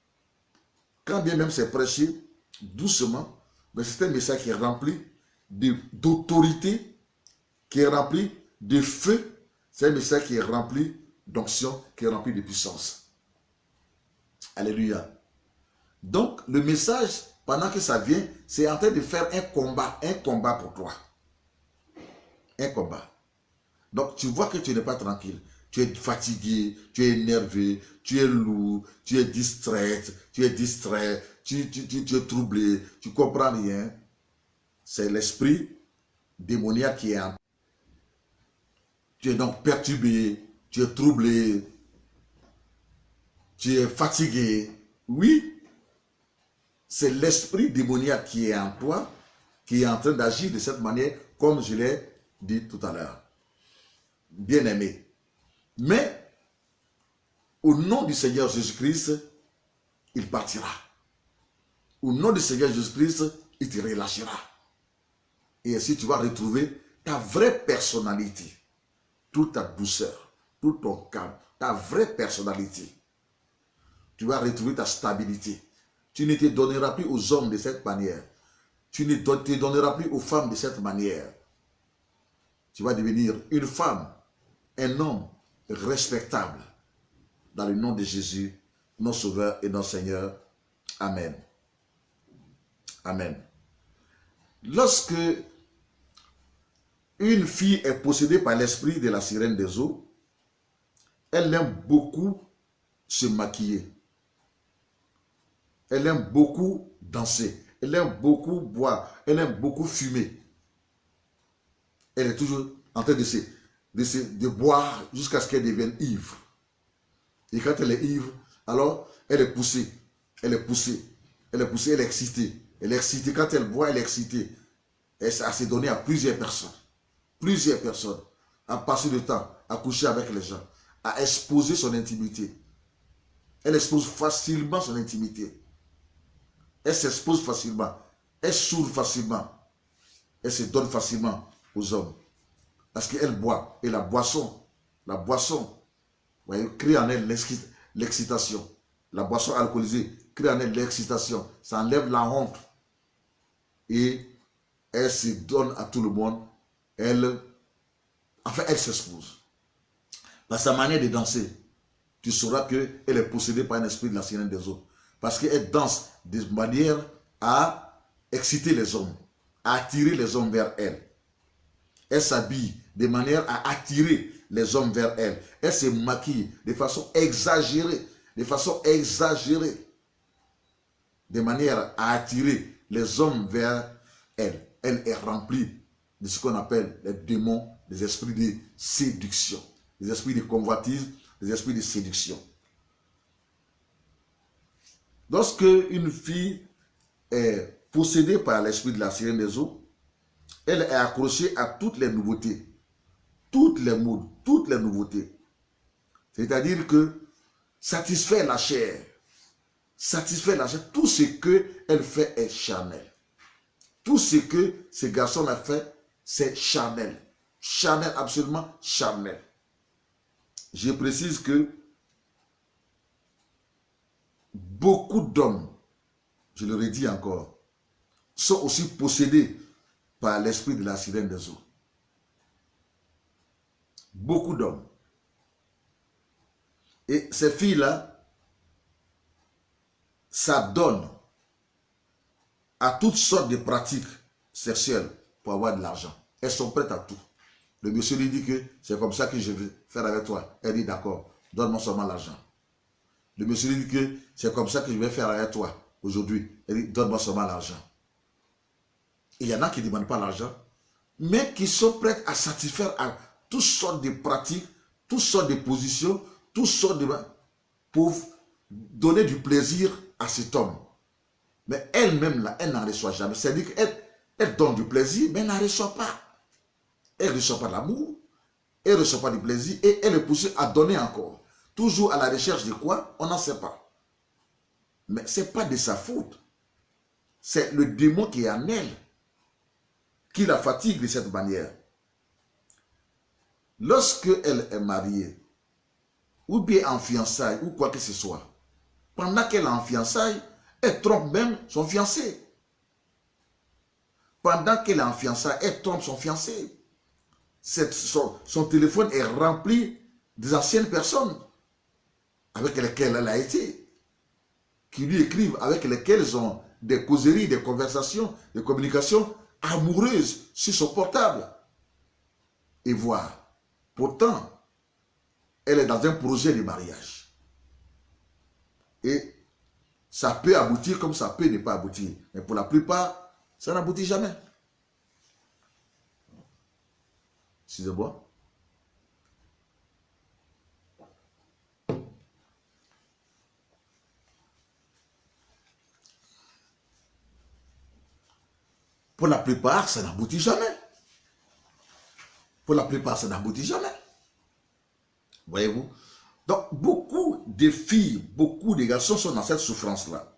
quand bien même c'est prêché doucement, mais c'est un message qui est rempli d'autorité, qui est rempli de feu, c'est un message qui est rempli d'onction, qui est rempli de puissance. Alléluia. Donc, le message, pendant que ça vient, c'est en train de faire un combat pour toi. Un combat. Donc, tu vois que tu n'es pas tranquille. Tu es fatigué, tu es énervé, tu es lourd, tu es distrait, tu es troublé, tu ne comprends rien. c'est l'esprit démoniaque qui est en toi. Tu es donc perturbé, tu es troublé, tu es fatigué. Oui, c'est l'esprit démoniaque qui est en toi, qui est en train d'agir de cette manière, comme je l'ai dit tout à l'heure. Bien-aimé. Mais, au nom du Seigneur Jésus-Christ, il partira. Au nom du Seigneur Jésus-Christ, il te relâchera. Et ainsi, tu vas retrouver ta vraie personnalité, toute ta douceur, tout ton calme, ta vraie personnalité. Tu vas retrouver ta stabilité. Tu ne te donneras plus aux hommes de cette manière. Tu ne te donneras plus aux femmes de cette manière. Tu vas devenir une femme, un homme respectable. Dans le nom de Jésus, notre Sauveur et notre Seigneur. Amen. Amen. Lorsque une fille est possédée par l'esprit de la sirène des eaux, elle aime beaucoup se maquiller. Elle aime beaucoup danser. Elle aime beaucoup boire. Elle aime beaucoup fumer. Elle est toujours en train de boire jusqu'à ce qu'elle devienne ivre. Et quand elle est ivre, alors elle est poussée. Elle est poussée. Elle est poussée, elle est excitée. Elle est excitée. Quand elle boit, elle est excitée. Elle s'est donnée à plusieurs personnes. Plusieurs personnes. À passer le temps, à coucher avec les gens. À exposer son intimité. Elle expose facilement son intimité. Elle s'expose facilement. Elle s'ouvre facilement. Elle se donne facilement aux hommes. Parce qu'elle boit. Et la boisson, voyez, crée en elle l'excitation. La boisson alcoolisée crée en elle l'excitation. Ça enlève la honte. Et elle se donne à tout le monde. Elle s'expose. Par sa manière de danser, tu sauras qu'elle est possédée par un esprit de la sirène des eaux. Parce qu'elle danse de manière à exciter les hommes, à attirer les hommes vers elle. Elle s'habille de manière à attirer les hommes vers elle. Elle se maquille de façon exagérée, de manière à attirer les hommes vers elle. Elle est remplie de ce qu'on appelle les démons, les esprits de séduction, les esprits de convoitise, les esprits de séduction. Lorsque une fille est possédée par l'esprit de la sirène des eaux, elle est accrochée à toutes les nouveautés, toutes les modes, toutes les nouveautés. C'est-à-dire que satisfaire la chair, tout ce qu'elle fait est charnel. Tout ce que ce garçon a fait, c'est charnel. Charnel, absolument charnel. Je précise que beaucoup d'hommes, je le redis encore, sont aussi possédés par l'esprit de la sirène des eaux. Beaucoup d'hommes. Et ces filles-là s'adonnent à toutes sortes de pratiques sexuelles pour avoir de l'argent. Elles sont prêtes à tout. Le monsieur lui dit que c'est comme ça que je vais faire avec toi. Elle dit d'accord, donne-moi seulement l'argent. Le monsieur lui dit que c'est comme ça que je vais faire avec toi aujourd'hui. Elle dit donne-moi seulement l'argent. Il y en a qui ne demandent pas l'argent, mais qui sont prêts à satisfaire à toutes sortes de pratiques, toutes sortes de positions, toutes sortes de... pour donner du plaisir à cet homme. Mais elle-même, là, elle n'en reçoit jamais. C'est-à-dire qu'elle donne du plaisir, mais elle n'en reçoit pas. Elle ne reçoit pas l'amour, elle ne reçoit pas du plaisir, et elle est poussée à donner encore. Toujours à la recherche de quoi? On n'en sait pas. Mais ce n'est pas de sa faute. C'est le démon qui est en elle, qui la fatigue de cette manière. Lorsque elle est mariée, ou bien en fiançailles, ou quoi que ce soit, pendant qu'elle est en fiançailles, elle trompe même son fiancé. Pendant qu'elle est en fiançailles, elle trompe son fiancé. Son téléphone est rempli des anciennes personnes avec lesquelles elle a été, qui lui écrivent, avec lesquelles ils ont des causeries, des conversations, des communications amoureuses sur son portable. Et voilà. Pourtant, elle est dans un projet de mariage. Et ça peut aboutir comme ça peut ne pas aboutir. Mais pour la plupart, ça n'aboutit jamais. Excusez-moi. Pour la plupart, ça n'aboutit jamais. Pour la plupart, ça n'aboutit jamais. Voyez-vous? Donc, beaucoup de filles, beaucoup de garçons sont dans cette souffrance-là.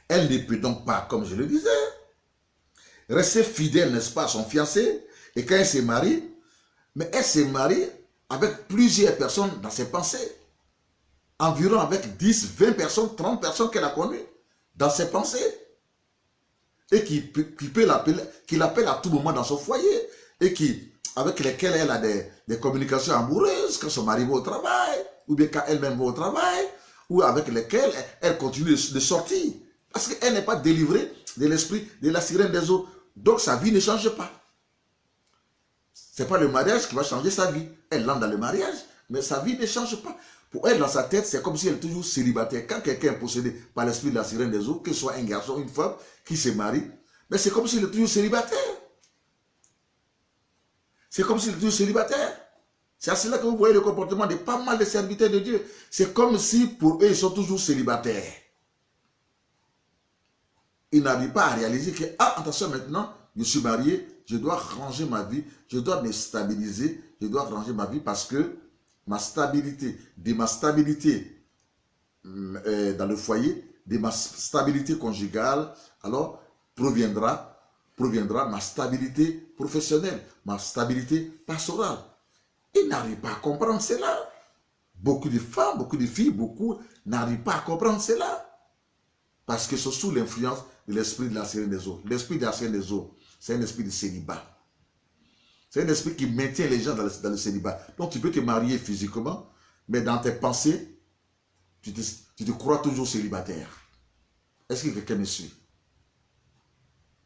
Elle ne peut donc pas, comme je le disais, rester fidèle, n'est-ce pas, à son fiancé. Et quand elle se marie, mais elle se marie avec plusieurs personnes dans ses pensées. Environ avec 10, 20 personnes, 30 personnes qu'elle a connues dans ses pensées. Et qu'il appelle à tout moment dans son foyer. Et avec lesquelles elle a des communications amoureuses quand son mari va au travail, ou bien quand elle-même va au travail, ou avec lesquelles elle continue de sortir. Parce qu'elle n'est pas délivrée de l'esprit de la sirène des eaux. Donc sa vie ne change pas. Ce n'est pas le mariage qui va changer sa vie. Elle entre dans le mariage, mais sa vie ne change pas. Pour elle, dans sa tête, c'est comme si elle est toujours célibataire. Quand quelqu'un est possédé par l'esprit de la sirène des eaux, que ce soit un garçon, une femme, qui se marie, mais c'est comme s'il est toujours célibataire. C'est comme s'il est toujours célibataire. C'est à cela que vous voyez le comportement de pas mal de serviteurs de Dieu. C'est comme si pour eux, ils sont toujours célibataires. Ils n'arrivent pas à réaliser que, ah, attention, maintenant, je suis marié, je dois ranger ma vie, je dois me stabiliser, je dois ranger ma vie parce que ma stabilité dans le foyer, de ma stabilité conjugale, alors proviendra ma stabilité professionnelle, ma stabilité pastorale. Ils n'arrivent pas à comprendre cela. Beaucoup de femmes, beaucoup de filles, beaucoup n'arrivent pas à comprendre cela. Parce que c'est sous l'influence de l'esprit de la sirène des eaux. L'esprit de la sirène des eaux, c'est un esprit de célibat. C'est un esprit qui maintient les gens dans le célibat. Donc tu peux te marier physiquement, mais dans tes pensées, tu te crois toujours célibataire. Est-ce que quelqu'un me suit?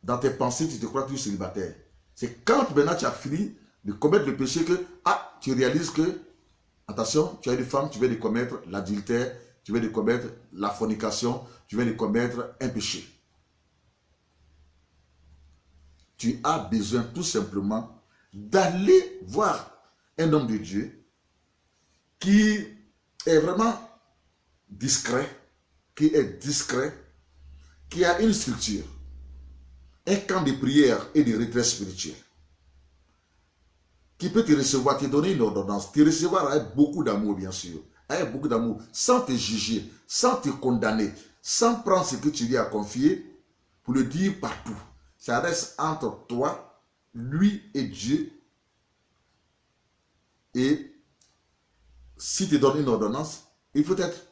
Dans tes pensées, tu te crois toujours célibataire. C'est quand maintenant tu as fini de commettre le péché que, ah, tu réalises que, attention, tu as une femme, tu viens de commettre l'adultère, tu viens de commettre la fornication, tu viens de commettre un péché. Tu as besoin tout simplement d'aller voir un homme de Dieu qui est vraiment discret, qui a une structure, un camp de prière et de retraite spirituelle, qui peut te recevoir, te donner une ordonnance, te recevoir avec beaucoup d'amour, bien sûr, avec beaucoup d'amour, sans te juger, sans te condamner, sans prendre ce que tu lui as confié pour le dire partout. Ça reste entre toi, lui et Dieu. Et si tu donnes une ordonnance, il faut être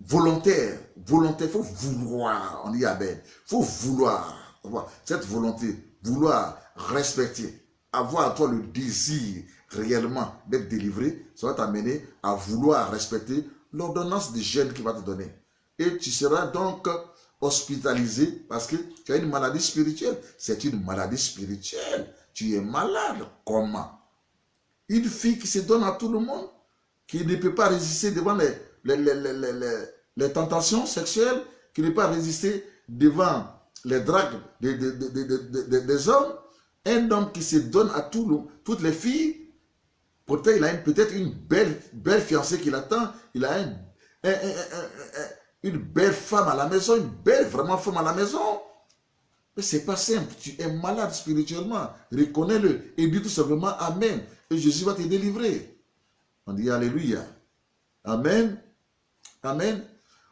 volontaire. Volontaire, il faut vouloir, on dit Amen. Il faut vouloir, cette volonté, vouloir respecter, avoir à toi le désir réellement d'être délivré, ça va t'amener à vouloir respecter l'ordonnance de jeûne qu'il va te donner. Et tu seras donc hospitalisé parce que tu as une maladie spirituelle. C'est une maladie spirituelle. Tu es malade. Comment? Une fille qui se donne à tout le monde, qui ne peut pas résister devant les tentations sexuelles, qui ne peut pas résister devant les dragues des hommes. Un homme qui se donne à toutes les filles, pourtant il a peut-être une belle fiancée qui l'attend, il a une belle femme à la maison, une belle vraiment femme à la maison. Mais c'est pas simple, tu es malade spirituellement, reconnais-le et dis tout simplement Amen. Et Jésus va te délivrer. On dit Alléluia. Amen. Amen.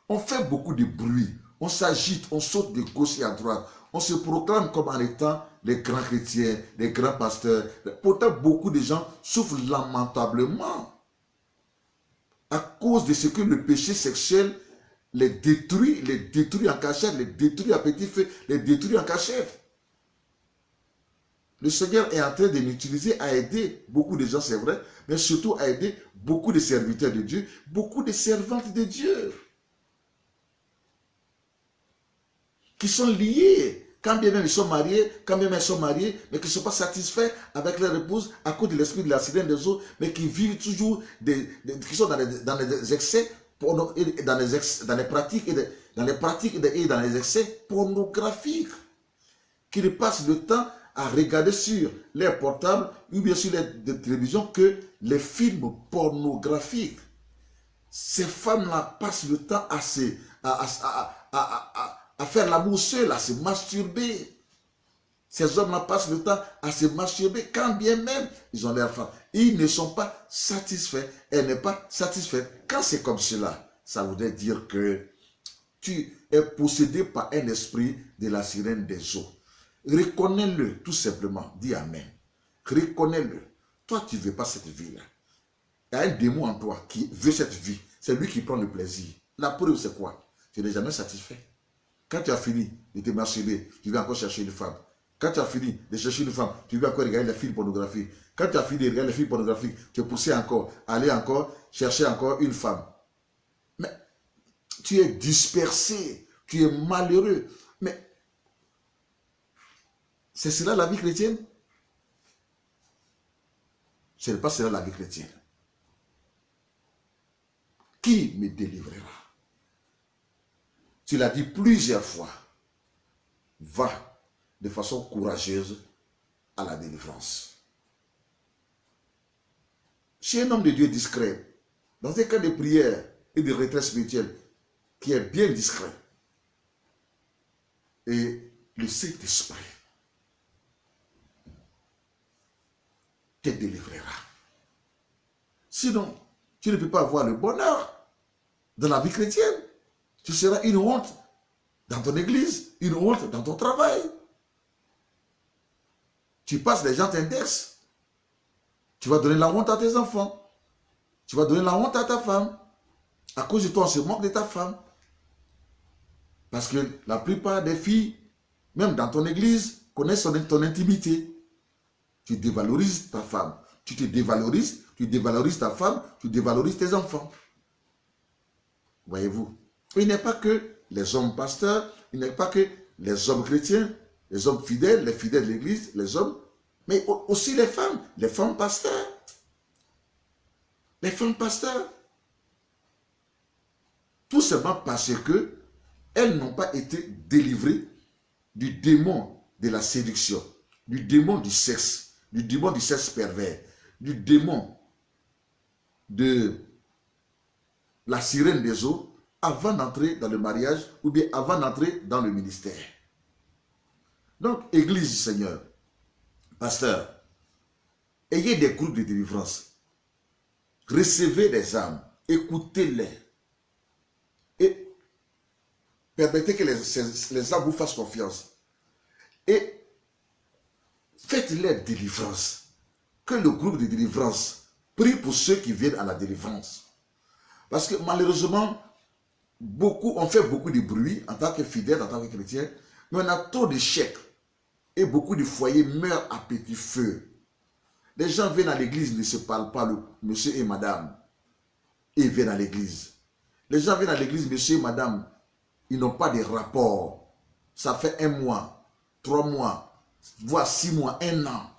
On fait beaucoup de bruit, on s'agite, on saute de gauche et à droite. On se proclame comme en étant les grands chrétiens, les grands pasteurs. Pourtant, beaucoup de gens souffrent lamentablement à cause de ce que le péché sexuel les détruit en cachette, les détruit à petit feu, les détruit en cachette. Le Seigneur est en train de l'utiliser à aider beaucoup de gens, c'est vrai, mais surtout à aider beaucoup de serviteurs de Dieu, beaucoup de servantes de Dieu, qui sont liés, quand bien même ils sont mariés, mais qui ne sont pas satisfaits avec leur épouse à cause de l'esprit de la sirène des eaux, mais qui vivent toujours, qui sont dans les excès, dans les pratiques et dans les excès pornographiques, qui ne passent le temps à regarder sur les portables ou bien sur les télévisions que les films pornographiques. Ces femmes-là passent le temps à faire l'amour seul, à se masturber. Ces hommes-là passent le temps à se masturber, quand bien même ils ont l'air femmes. Ils ne sont pas satisfaits. Elle n'est pas satisfaite. Quand c'est comme cela, ça voudrait dire que tu es possédé par un esprit de la sirène des eaux. Reconnais-le tout simplement. Dis Amen. Reconnais-le. Toi, tu ne veux pas cette vie-là. Il y a un démon en toi qui veut cette vie. C'est lui qui prend le plaisir. La preuve, c'est quoi? Tu n'es jamais satisfait. Quand tu as fini de te masturber, tu vas encore chercher une femme. Quand tu as fini de chercher une femme, tu vas encore regarder les films pornographiques. Quand tu as fini de regarder les films pornographiques, tu es poussé encore, aller encore, chercher encore une femme. Mais tu es dispersé, tu es malheureux. Mais c'est cela la vie chrétienne? Ce n'est pas cela la vie chrétienne. Qui me délivrera? Tu l'as dit plusieurs fois. Va de façon courageuse à la délivrance. Chez un homme de Dieu discret, dans un cas de prière et de retraite spirituelle, qui est bien discret, et le Saint-Esprit te délivrera. Sinon, tu ne peux pas avoir le bonheur dans la vie chrétienne. Tu seras une honte dans ton église, une honte dans ton travail. Tu passes, les gens t'indexent. Tu vas donner la honte à tes enfants. Tu vas donner la honte à ta femme. À cause de toi, on se moque de ta femme. Parce que la plupart des filles, même dans ton église, connaissent ton intimité. Tu dévalorises ta femme. Tu te dévalorises, tu dévalorises ta femme, tu dévalorises tes enfants. Voyez-vous? Il n'est pas que les hommes pasteurs, il n'est pas que les hommes chrétiens, les hommes fidèles, les fidèles de l'église, les hommes, mais aussi les femmes pasteurs. Les femmes pasteurs. Tout simplement parce que elles n'ont pas été délivrées du démon de la séduction, du démon du sexe pervers, du démon de la sirène des eaux avant d'entrer dans le mariage ou bien avant d'entrer dans le ministère. Donc, Église du Seigneur, pasteur, ayez des groupes de délivrance, recevez des âmes, écoutez-les et permettez que les âmes vous fassent confiance et faites-les délivrance. Que le groupe de délivrance prie pour ceux qui viennent à la délivrance. Parce que malheureusement, on fait beaucoup de bruit en tant que fidèles, en tant que chrétiens, mais on a trop d'échecs et beaucoup de foyers meurent à petit feu. Les gens viennent à l'église, ne se parlent pas, le monsieur et madame, et ils viennent à l'église. Les gens viennent à l'église, monsieur et madame, ils n'ont pas de rapport. Ça fait 1 mois, 3 mois, voire 6 mois, 1 an.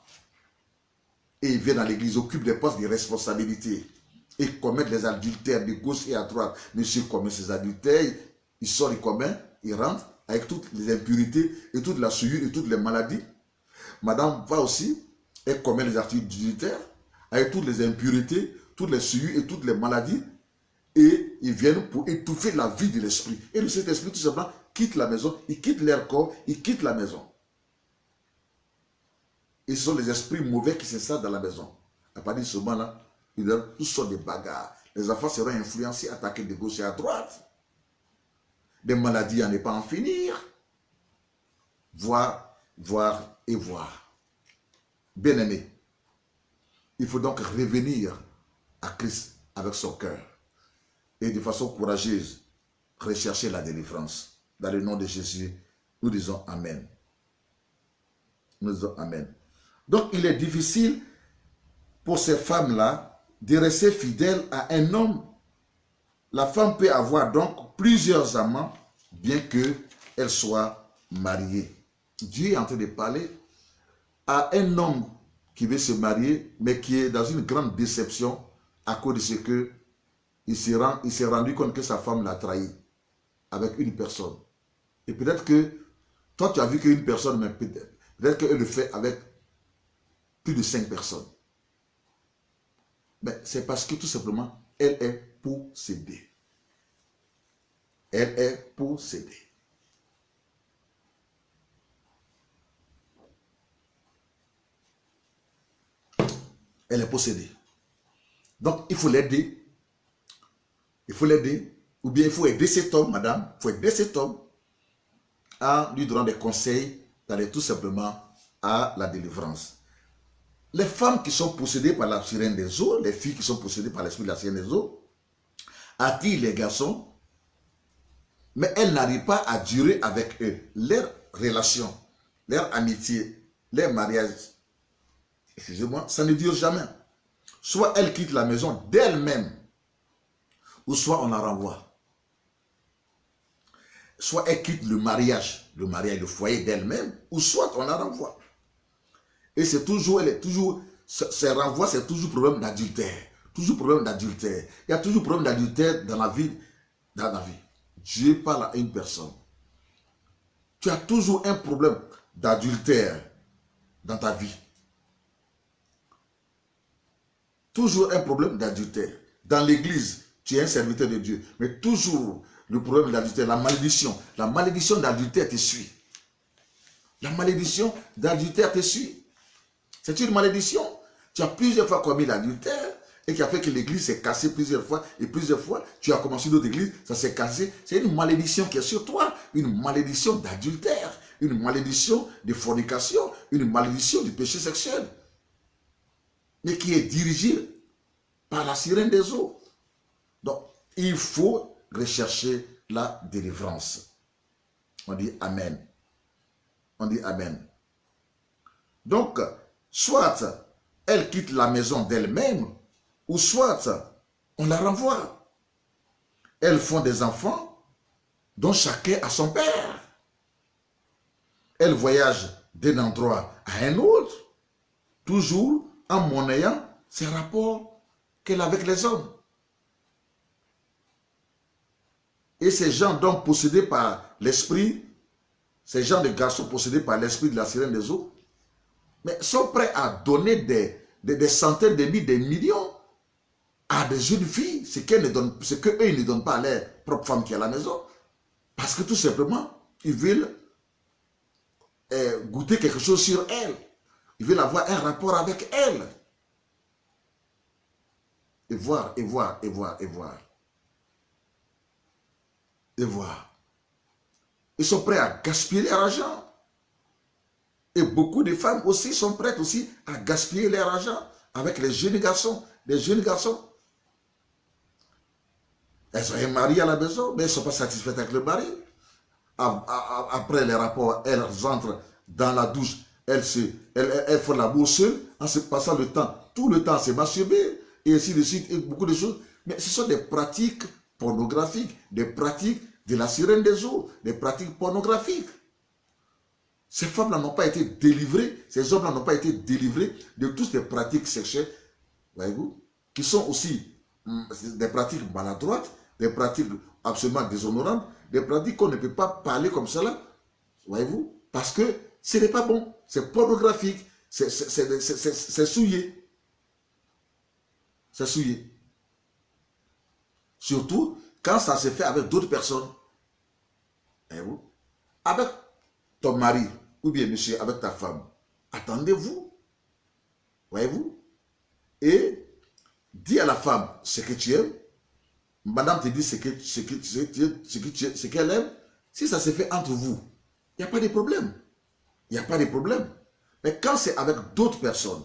Et ils viennent à l'église, occupent des postes de responsabilité et commettent les adultères de gauche et à droite. Monsieur commet ses adultères, il sort, il commet, il rentre avec toutes les impurités et toute la souillure et toutes les maladies. Madame va aussi, elle commet les adultères avec toutes les impuretés, toutes les souillures et toutes les maladies. Et ils viennent pour étouffer la vie de l'esprit. Et cet esprit, tout simplement, quitte la maison, il quitte leur corps, il quitte la maison. Et ce sont les esprits mauvais qui s'installent dans la maison. À partir de ce moment-là, tout sortes de bagarres. Les enfants seront influencés, attaqués de gauche et à droite. Des maladies à ne pas en finir. Voir, voir et voir. Bien-aimé, il faut donc revenir à Christ avec son cœur. Et de façon courageuse, rechercher la délivrance. Dans le nom de Jésus, nous disons Amen. Nous disons Amen. Donc, il est difficile pour ces femmes-là de rester fidèles à un homme. La femme peut avoir donc plusieurs amants, bien qu'elle soit mariée. Dieu est en train de parler à un homme qui veut se marier, mais qui est dans une grande déception à cause de ce que il s'est rendu compte que sa femme l'a trahi avec une personne. Et peut-être que toi, tu as vu qu'une personne, mais Peut-être qu'elle le fait avec plus de 5 personnes. Mais c'est parce que tout simplement, elle est possédée. Elle est possédée. Elle est possédée. Donc, il faut l'aider. Il faut l'aider. Ou bien il faut aider cet homme, madame. Il faut aider cet homme en lui donnant des conseils d'aller tout simplement à la délivrance. Les femmes qui sont possédées par la sirène des eaux, les filles qui sont possédées par l'esprit de la sirène des eaux, attirent les garçons, mais elles n'arrivent pas à durer avec eux. Leur relation, leur amitié, leur mariage, excusez-moi, ça ne dure jamais. Soit elle quitte la maison d'elle-même, ou soit on la renvoie. Soit elle quitte le mariage, le foyer d'elle-même, ou soit on la renvoie. Et c'est toujours, ces renvois, c'est toujours problème d'adultère. Toujours problème d'adultère. Il y a toujours problème d'adultère dans la vie. Dieu parle à une personne. Tu as toujours un problème d'adultère dans ta vie. Toujours un problème d'adultère. Dans l'église, tu es un serviteur de Dieu. Mais toujours le problème d'adultère, la malédiction d'adultère te suit. La malédiction d'adultère te suit. C'est une malédiction. Tu as plusieurs fois commis l'adultère et qui a fait que l'église s'est cassée plusieurs fois. Et plusieurs fois, tu as commencé d'autres églises, ça s'est cassé. C'est une malédiction qui est sur toi. Une malédiction d'adultère. Une malédiction de fornication. Une malédiction du péché sexuel. Mais qui est dirigée par la sirène des eaux. Donc, il faut rechercher la délivrance. On dit Amen. On dit Amen. Donc, soit elle quitte la maison d'elle-même, ou soit on la renvoie. Elles font des enfants dont chacun a son père. Elles voyagent d'un endroit à un autre, toujours en monnayant ces rapports qu'elle a avec les hommes. Et ces gens donc possédés par l'esprit, ces gens de garçons possédés par l'esprit de la sirène des eaux, mais sont prêts à donner des centaines de milliers, des millions à des jeunes filles, ce qu'eux ne donnent pas à leur propre femme qui est à la maison. Parce que tout simplement, ils veulent goûter quelque chose sur elle. Ils veulent avoir un rapport avec elle. Et voir, et voir, et voir, et voir. Et voir. Ils sont prêts à gaspiller leur argent. Et beaucoup de femmes aussi sont prêtes aussi à gaspiller leur argent avec les jeunes garçons. Les jeunes garçons. Elles ont un mari à la maison, mais elles ne sont pas satisfaites avec le mari. Après les rapports, elles entrent dans la douche. Elles font l'amour seules en se passant le temps. Tout le temps, c'est masturber. Et ainsi de suite, et beaucoup de choses. Mais ce sont des pratiques pornographiques, des pratiques de la sirène des eaux, des pratiques pornographiques. Ces femmes-là n'ont pas été délivrées, ces hommes-là n'ont pas été délivrés de toutes ces pratiques sexuelles, voyez-vous, qui sont aussi des pratiques maladroites, des pratiques absolument déshonorantes, des pratiques qu'on ne peut pas parler comme cela, voyez-vous, parce que ce n'est pas bon, c'est pornographique, c'est souillé. C'est souillé. Surtout quand ça se fait avec d'autres personnes. Voyez-vous, avec ton mari, ou bien monsieur, avec ta femme, attendez-vous, voyez-vous, et dis à la femme ce que tu aimes, madame te dit ce qu'elle aime, si ça se fait entre vous, il n'y a pas de problème, il n'y a pas de problème, mais quand c'est avec d'autres personnes,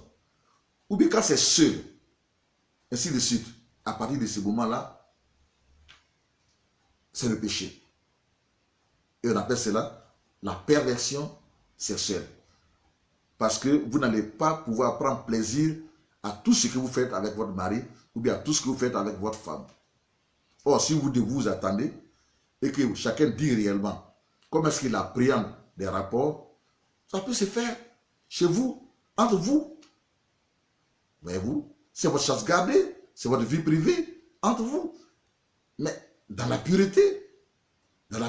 ou bien quand c'est seul, ainsi de suite, à partir de ce moment-là, c'est le péché, et on appelle cela la perversion sexuelle. Parce que vous n'allez pas pouvoir prendre plaisir à tout ce que vous faites avec votre mari ou bien à tout ce que vous faites avec votre femme. Or, si vous attendez et que chacun dit réellement comment est-ce qu'il appréhende des rapports, ça peut se faire chez vous, entre vous. Voyez-vous, c'est votre chasse gardée, c'est votre vie privée, entre vous. Mais dans la pureté, dans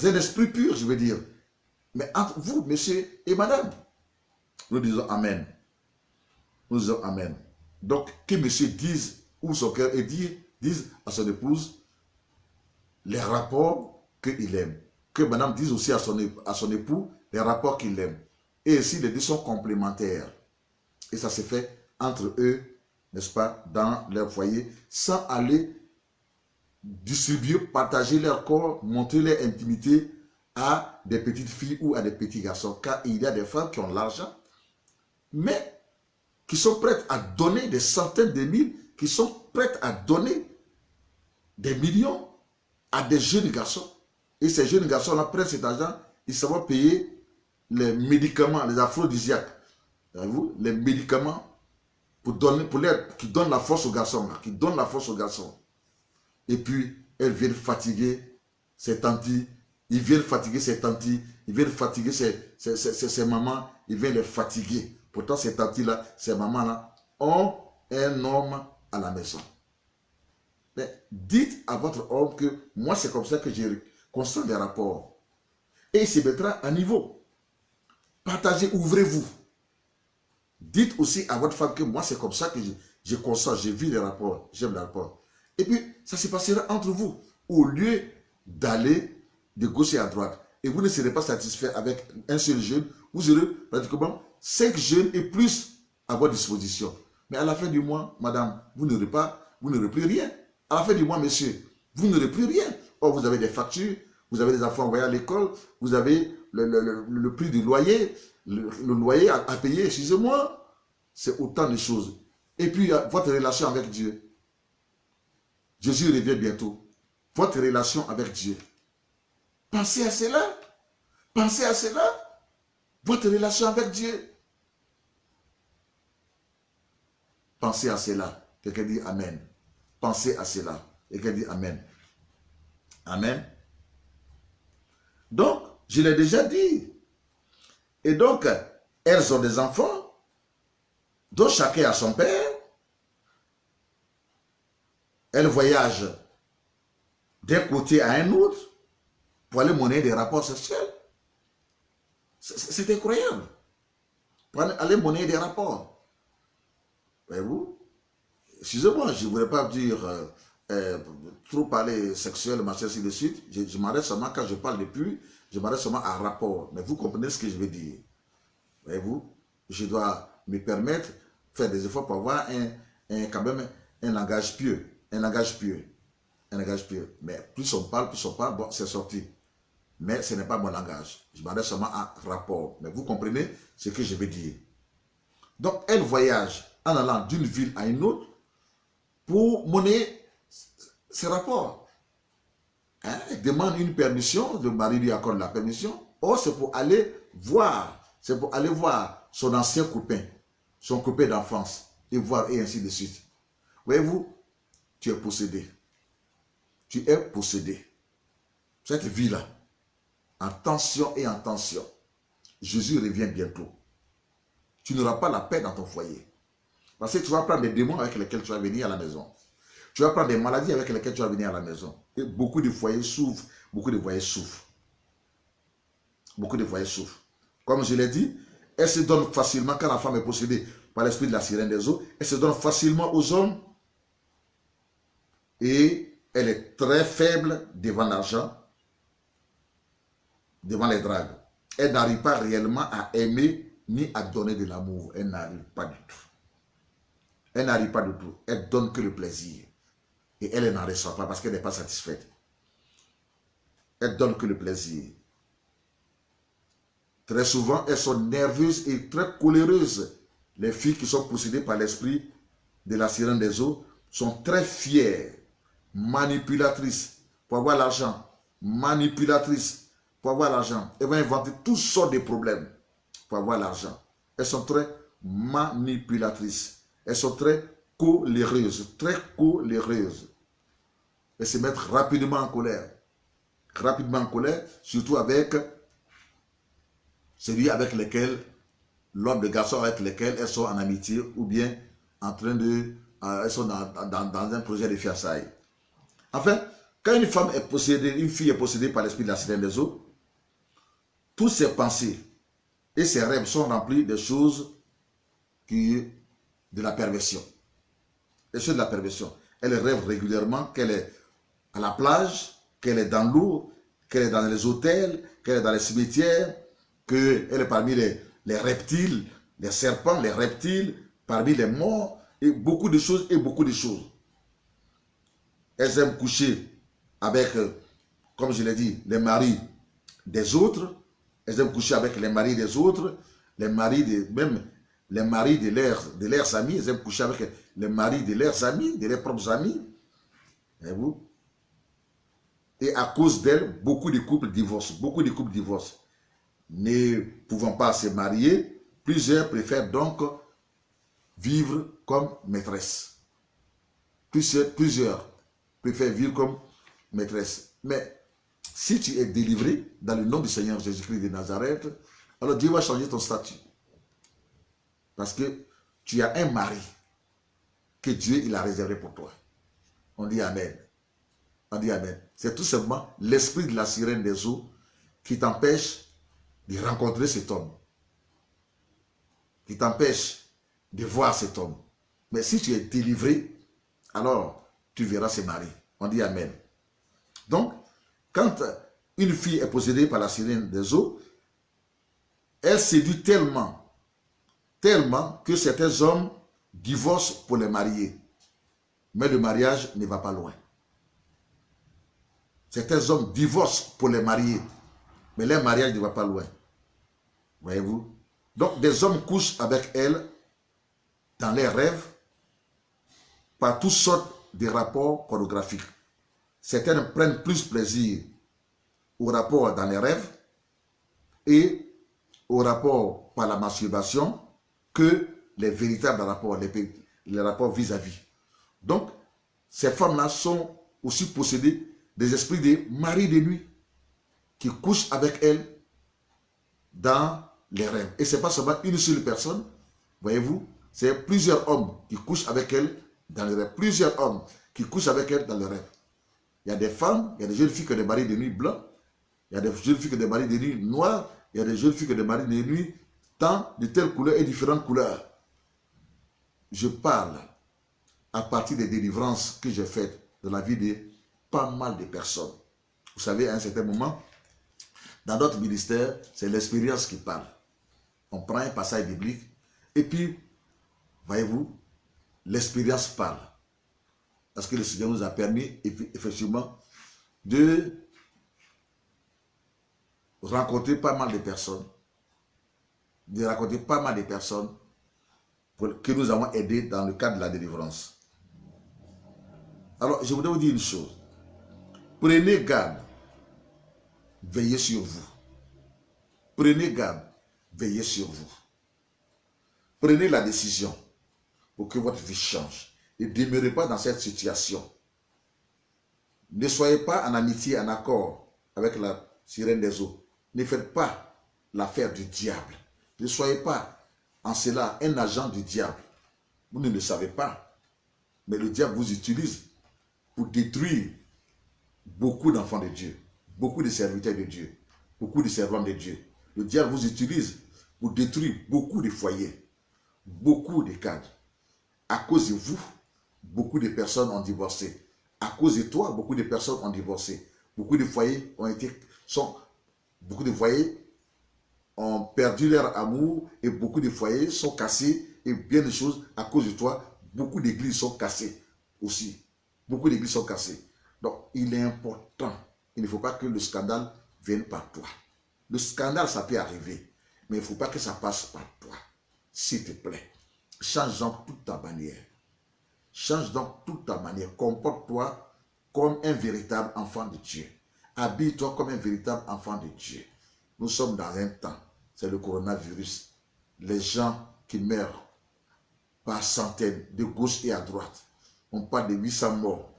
un esprit pur, je veux dire. Mais entre vous, monsieur et madame, nous disons Amen. Nous disons Amen. Donc, que monsieur dise, ou son cœur, et dise à son épouse les rapports qu'il aime. Que madame dise aussi à son époux les rapports qu'il aime. Et ainsi, les deux sont complémentaires. Et ça se fait entre eux, n'est-ce pas, dans leur foyer, sans aller distribuer, partager leur corps, montrer leur intimité à des petites filles ou à des petits garçons. Car il y a des femmes qui ont l'argent, mais qui sont prêtes à donner des centaines de mille, qui sont prêtes à donner des millions à des jeunes garçons. Et ces jeunes garçons-là prennent cet argent, ils savent payer les médicaments, les aphrodisiaques. Vous, les médicaments qui donnent la force aux garçons, qui donnent la force aux garçons. Et puis, elles viennent fatiguer ces tantis, ils viennent fatiguer ces tantis, ils viennent fatiguer ces mamans, ils viennent les fatiguer. Pourtant, ces tantis-là, ces mamans-là, ont un homme à la maison. Mais dites à votre homme que moi, c'est comme ça que je constate des rapports. Et il se mettra à niveau. Partagez, ouvrez-vous. Dites aussi à votre femme que moi, c'est comme ça que je constate, je vis les rapports, j'aime les rapports. Et puis, ça se passera entre vous, au lieu d'aller de gauche et à droite. Et vous ne serez pas satisfait avec un seul jeune, vous aurez pratiquement 5 jeunes et plus à votre disposition. Mais à la fin du mois, madame, vous n'aurez plus rien. À la fin du mois, monsieur, vous n'aurez plus rien. Or, vous avez des factures, vous avez des enfants envoyés à l'école, vous avez le prix du loyer, le loyer à payer, excusez-moi. C'est autant de choses. Et puis, votre relation avec Dieu. Jésus revient bientôt. Votre relation avec Dieu. Pensez à cela. Pensez à cela. Votre relation avec Dieu. Pensez à cela. Quelqu'un dit Amen. Pensez à cela. Quelqu'un dit Amen. Amen. Donc, je l'ai déjà dit. Et donc, elles ont des enfants, dont chacun a son père. Elles voyagent d'un côté à un autre pour aller mener des rapports sexuels. C'est incroyable. Pour aller mener des rapports. Voyez-vous? Excusez-moi, je ne voudrais pas dire trop parler sexuel, machin, ainsi de suite. Je m'arrête seulement quand je parle depuis, je m'arrête seulement à rapport. Mais vous comprenez ce que je veux dire. Voyez-vous? Je dois me permettre de faire des efforts pour avoir quand même un langage pieux. Un langage pieux. Un langage pieux. Mais plus on parle, bon, c'est sorti. Mais ce n'est pas mon langage. Je m'arrête seulement à rapport. Mais vous comprenez ce que je veux dire. Donc, elle voyage en allant d'une ville à une autre pour mener ses rapports. Hein? Elle demande une permission, le mari lui accorde la permission. Or, c'est pour aller voir. C'est pour aller voir son ancien copain, son copain d'enfance, et voir, et ainsi de suite. Voyez-vous, tu es possédé. Tu es possédé. Cette vie-là, en tension et en tension, Jésus revient bientôt. Tu n'auras pas la paix dans ton foyer. Parce que tu vas prendre des démons avec lesquels tu vas venir à la maison. Tu vas prendre des maladies avec lesquelles tu vas venir à la maison. Et beaucoup de foyers souffrent. Beaucoup de foyers souffrent. Beaucoup de foyers souffrent. Comme je l'ai dit, elle se donne facilement, quand la femme est possédée par l'esprit de la sirène des eaux, elle se donne facilement aux hommes. Et elle est très faible devant l'argent, devant les dragues. Elle n'arrive pas réellement à aimer ni à donner de l'amour. Elle n'arrive pas du tout. Elle n'arrive pas du tout. Elle donne que le plaisir. Et elle n'en reçoit pas parce qu'elle n'est pas satisfaite. Elle donne que le plaisir. Très souvent, elles sont nerveuses et très coléreuses. Les filles qui sont possédées par l'esprit de la sirène des eaux sont très fières, manipulatrices pour avoir l'argent. Manipulatrices pour avoir l'argent. Elles vont inventer toutes sortes de problèmes pour avoir l'argent. Elles sont très manipulatrices. Elles sont très coléreuses, très coléreuses. Elles se mettent rapidement en colère. Rapidement en colère, surtout avec celui avec lequel, l'homme, le garçon avec lequel elles sont en amitié ou bien en train de, elles sont dans un projet de fiançailles. Enfin, quand une femme est possédée, une fille est possédée par l'esprit de la sirène des eaux, toutes ses pensées et ses rêves sont remplis de choses de la perversion. Des choses de la perversion. Elle rêve régulièrement qu'elle est à la plage, qu'elle est dans l'eau, qu'elle est dans les hôtels, qu'elle est dans les cimetières, qu'elle est parmi les reptiles, les serpents, les reptiles, parmi les morts, et beaucoup de choses, et beaucoup de choses. Elles aiment coucher avec, comme je l'ai dit, les maris des autres. Elles aiment coucher avec les maris des autres, les maris même les maris de leurs amis. Elles aiment coucher avec les maris de leurs amis, de leurs propres amis. Voyez-vous? Et à cause d'elles, beaucoup de couples divorcent. Beaucoup de couples divorcent. Ne pouvant pas se marier, plusieurs préfèrent donc vivre comme maîtresse. Plusieurs préfèrent vivre comme maîtresse. Mais si tu es délivré dans le nom du Seigneur Jésus-Christ de Nazareth, alors Dieu va changer ton statut. Parce que tu as un mari que Dieu il a réservé pour toi. On dit Amen. On dit Amen. C'est tout simplement l'esprit de la sirène des eaux qui t'empêche de rencontrer cet homme. Qui t'empêche de voir cet homme. Mais si tu es délivré, alors tu verras ses maris. On dit Amen. Donc, quand une fille est possédée par la sirène des eaux, elle séduit tellement que certains hommes divorcent pour les marier. Mais le mariage ne va pas loin. Certains hommes divorcent pour les marier, mais leur mariage ne va pas loin. Voyez-vous? Donc, des hommes couchent avec elle dans leurs rêves par toutes sortes de rapports pornographiques. Certaines prennent plus plaisir au rapport dans les rêves et au rapport par la masturbation que les véritables rapports, les rapports vis-à-vis. Donc, ces femmes-là sont aussi possédées des esprits de maris de nuit qui couchent avec elles dans les rêves. Et ce n'est pas seulement une seule personne, voyez-vous, c'est plusieurs hommes qui couchent avec elles dans les rêves. Plusieurs hommes qui couchent avec elles dans les rêves. Il y a des femmes, il y a des jeunes filles qui ont des maris de nuit blancs, il y a des jeunes filles qui ont des maris de nuit noirs, il y a des jeunes filles qui ont des maris de nuit de telles couleurs et différentes couleurs. Je parle à partir des délivrances que j'ai faites dans la vie de pas mal de personnes. Vous savez, à un certain moment, dans notre ministère, c'est l'expérience qui parle. On prend un passage biblique et puis, voyez-vous, l'expérience parle. Parce que le Seigneur nous a permis, effectivement, de rencontrer pas mal de personnes, que nous avons aidés dans le cadre de la délivrance. Alors, je voudrais vous dire une chose. Prenez garde, veillez sur vous. Prenez garde, veillez sur vous. Prenez la décision pour que votre vie change. Ne demeurez pas dans cette situation. Ne soyez pas en amitié, en accord avec la sirène des eaux. Ne faites pas l'affaire du diable. Ne soyez pas en cela un agent du diable. Vous ne le savez pas. Mais le diable vous utilise pour détruire beaucoup d'enfants de Dieu, beaucoup de serviteurs de Dieu, beaucoup de servants de Dieu. Le diable vous utilise pour détruire beaucoup de foyers, beaucoup de cadres. À cause de vous, beaucoup de personnes ont divorcé. À cause de toi, beaucoup de personnes ont divorcé. Beaucoup de foyers ont perdu leur amour et beaucoup de foyers sont cassés et bien de choses à cause de toi. Beaucoup d'églises sont cassées aussi. Beaucoup d'églises sont cassées. Donc, il est important. Il ne faut pas que le scandale vienne par toi. Le scandale, ça peut arriver. Mais il ne faut pas que ça passe par toi. S'il te plaît. Change donc toute ta manière. Change donc toute ta manière. Comporte-toi comme un véritable enfant de Dieu. Habille-toi comme un véritable enfant de Dieu. Nous sommes dans un temps. C'est le coronavirus. Les gens qui meurent par centaines, de gauche et à droite. On parle de 800 morts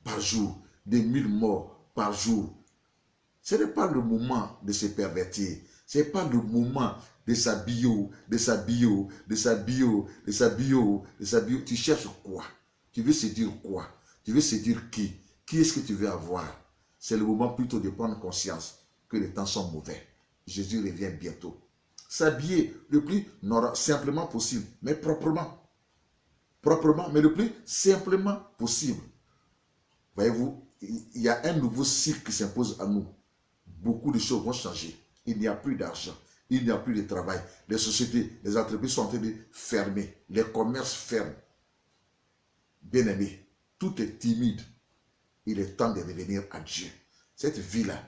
par jour, de 1000 morts par jour. Ce n'est pas le moment de se pervertir. Ce n'est pas le moment de s'habiller, Tu cherches quoi? Tu veux se dire quoi? Tu veux se dire qui? Qui est-ce que tu veux avoir? C'est le moment plutôt de prendre conscience que les temps sont mauvais. Jésus revient bientôt. S'habiller le plus simplement possible, mais proprement. Proprement, mais le plus simplement possible. Voyez-vous, il y a un nouveau cycle qui s'impose à nous. Beaucoup de choses vont changer. Il n'y a plus d'argent. Il n'y a plus de travail. Les sociétés, les entreprises sont en train de fermer. Les commerces ferment. Bien-aimés, tout est timide. Il est temps de revenir à Dieu. Cette vie-là,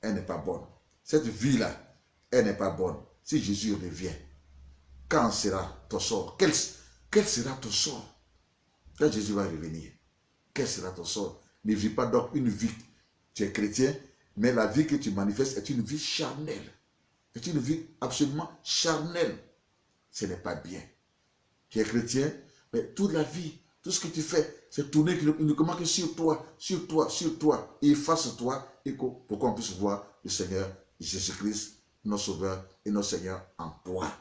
elle n'est pas bonne. Cette vie-là, elle n'est pas bonne. Si Jésus revient, quand sera ton sort? Quel sera ton sort? Quand Jésus va revenir, quel sera ton sort? Ne vis pas donc une vie. Tu es chrétien, mais la vie que tu manifestes est une vie charnelle. C'est une vie absolument charnelle. Ce n'est pas bien. Tu es chrétien, mais toute la vie, tout ce que tu fais, c'est tourner uniquement que sur toi, sur toi, sur toi, et efface-toi, et pour qu'on puisse voir le Seigneur Jésus-Christ, notre Sauveur et notre Seigneur en toi.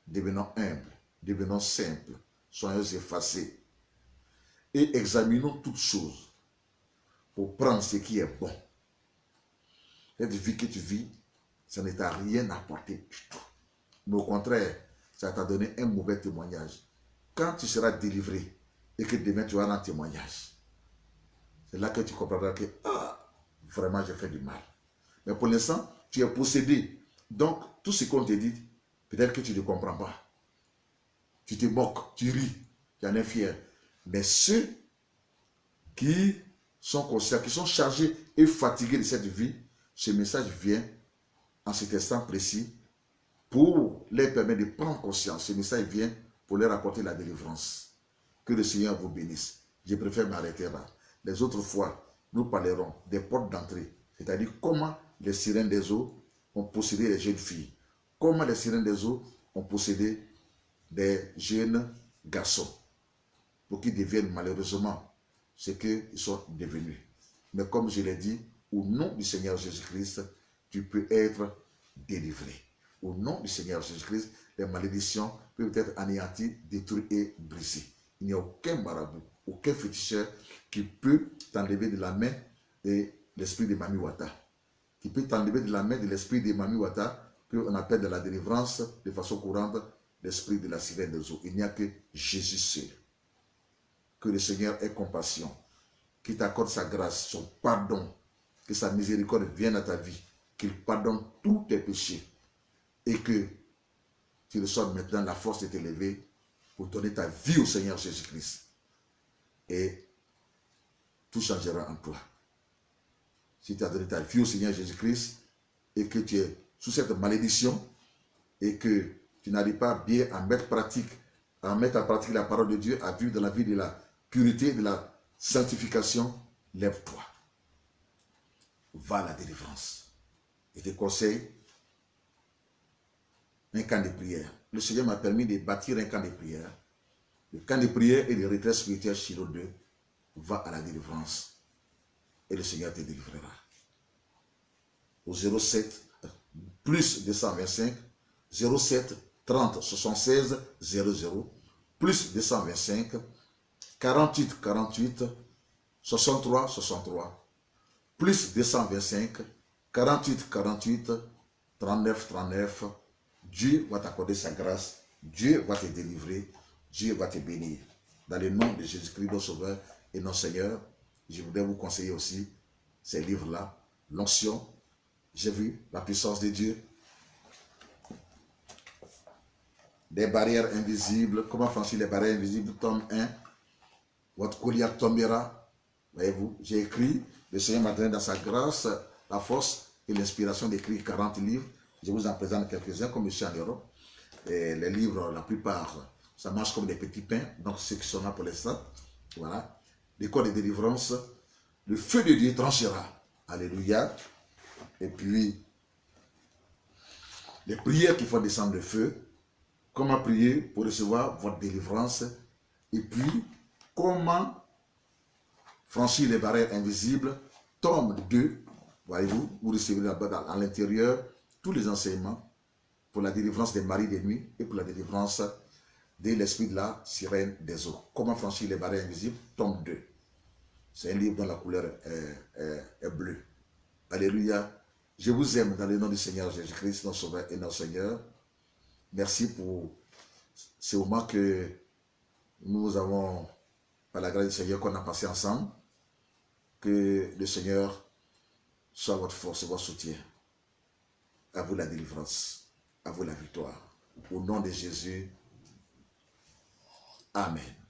Devenons humbles, devenons simples, soyons effacés, et examinons toutes choses pour prendre ce qui est bon. Cette vie que tu vis, ça ne t'a rien apporté du tout. Mais au contraire, ça t'a donné un mauvais témoignage. Quand tu seras délivré et que demain tu auras un témoignage, c'est là que tu comprendras que vraiment j'ai fait du mal. Mais pour l'instant, tu es possédé. Donc, tout ce qu'on te dit, peut-être que tu ne comprends pas. Tu te moques, tu ris, tu en es fier. Mais ceux qui sont conscients, qui sont chargés et fatigués de cette vie, ce message vient en cet instant précis pour leur permettre de prendre conscience. Ce message vient pour leur apporter la délivrance. Que le Seigneur vous bénisse. Je préfère m'arrêter là. Les autres fois, nous parlerons des portes d'entrée, c'est-à-dire comment les sirènes des eaux ont possédé les jeunes filles, comment les sirènes des eaux ont possédé des jeunes garçons, pour qu'ils deviennent malheureusement ce qu'ils sont devenus. Mais comme je l'ai dit, au nom du Seigneur Jésus-Christ, tu peux être délivré. Au nom du Seigneur Jésus-Christ, les malédictions peuvent être anéanties, détruites et brisées. Il n'y a aucun marabout, aucun féticheur qui peut t'enlever de la main de l'esprit de Mami Wata, qui peut t'enlever de la main de l'esprit de Mami Wata, qu'on appelle de la délivrance de façon courante, l'esprit de la sirène des eaux. Il n'y a que Jésus seul. Que le Seigneur ait compassion, qu'il t'accorde sa grâce, son pardon, que sa miséricorde vienne à ta vie, qu'il pardonne tous tes péchés et que tu reçoives maintenant la force de t'élever pour donner ta vie au Seigneur Jésus-Christ. Et tout changera en toi. Si tu as donné ta vie au Seigneur Jésus-Christ et que tu es sous cette malédiction et que tu n'arrives pas bien à mettre en pratique la parole de Dieu, à vivre dans la vie de la pureté, de la sanctification, lève-toi. Va à la délivrance. Et te conseille un camp de prière. Le Seigneur m'a permis de bâtir un camp de prière. Le camp de prière et de retraite spirituelle Shiloh 2. Va à la délivrance. Et le Seigneur te délivrera. Au 07 plus 225 07 30 76 00 plus 225 48 48 63 63 plus 225 48 48 39 39. Dieu va t'accorder sa grâce, Dieu va te délivrer, Dieu va te bénir. Dans le nom de Jésus-Christ, notre Sauveur et notre Seigneur, je voudrais vous conseiller aussi ces livres-là, l'onction, j'ai vu la puissance de Dieu, des barrières invisibles, comment franchir les barrières invisibles, tome 1, votre collier tombera, voyez-vous, j'ai écrit, le Seigneur m'a donné dans sa grâce la force et l'inspiration d'écrire 40 livres. Je vous en présente quelques-uns, comme je suis en Europe. Et les livres, la plupart, ça marche comme des petits pains. Donc, ceux qui sont là pour l'instant, voilà. L'école de délivrance, le feu de Dieu tranchera. Alléluia. Et puis, les prières qui font descendre le feu. Comment prier pour recevoir votre délivrance. Et puis, comment franchir les barrières invisibles. Tome 2, voyez-vous, vous recevez là-bas à l'intérieur tous les enseignements pour la délivrance des maris de nuit et pour la délivrance de l'esprit de la sirène des eaux. Comment franchir les barrières invisibles, tome 2. C'est un livre dont la couleur est bleue. Alléluia. Je vous aime dans le nom du Seigneur Jésus-Christ, notre Sauveur et notre Seigneur. Merci pour ce moment que nous avons, par la grâce du Seigneur, qu'on a passé ensemble. Que le Seigneur soit votre force et votre soutien. À vous la délivrance, à vous la victoire. Au nom de Jésus, Amen.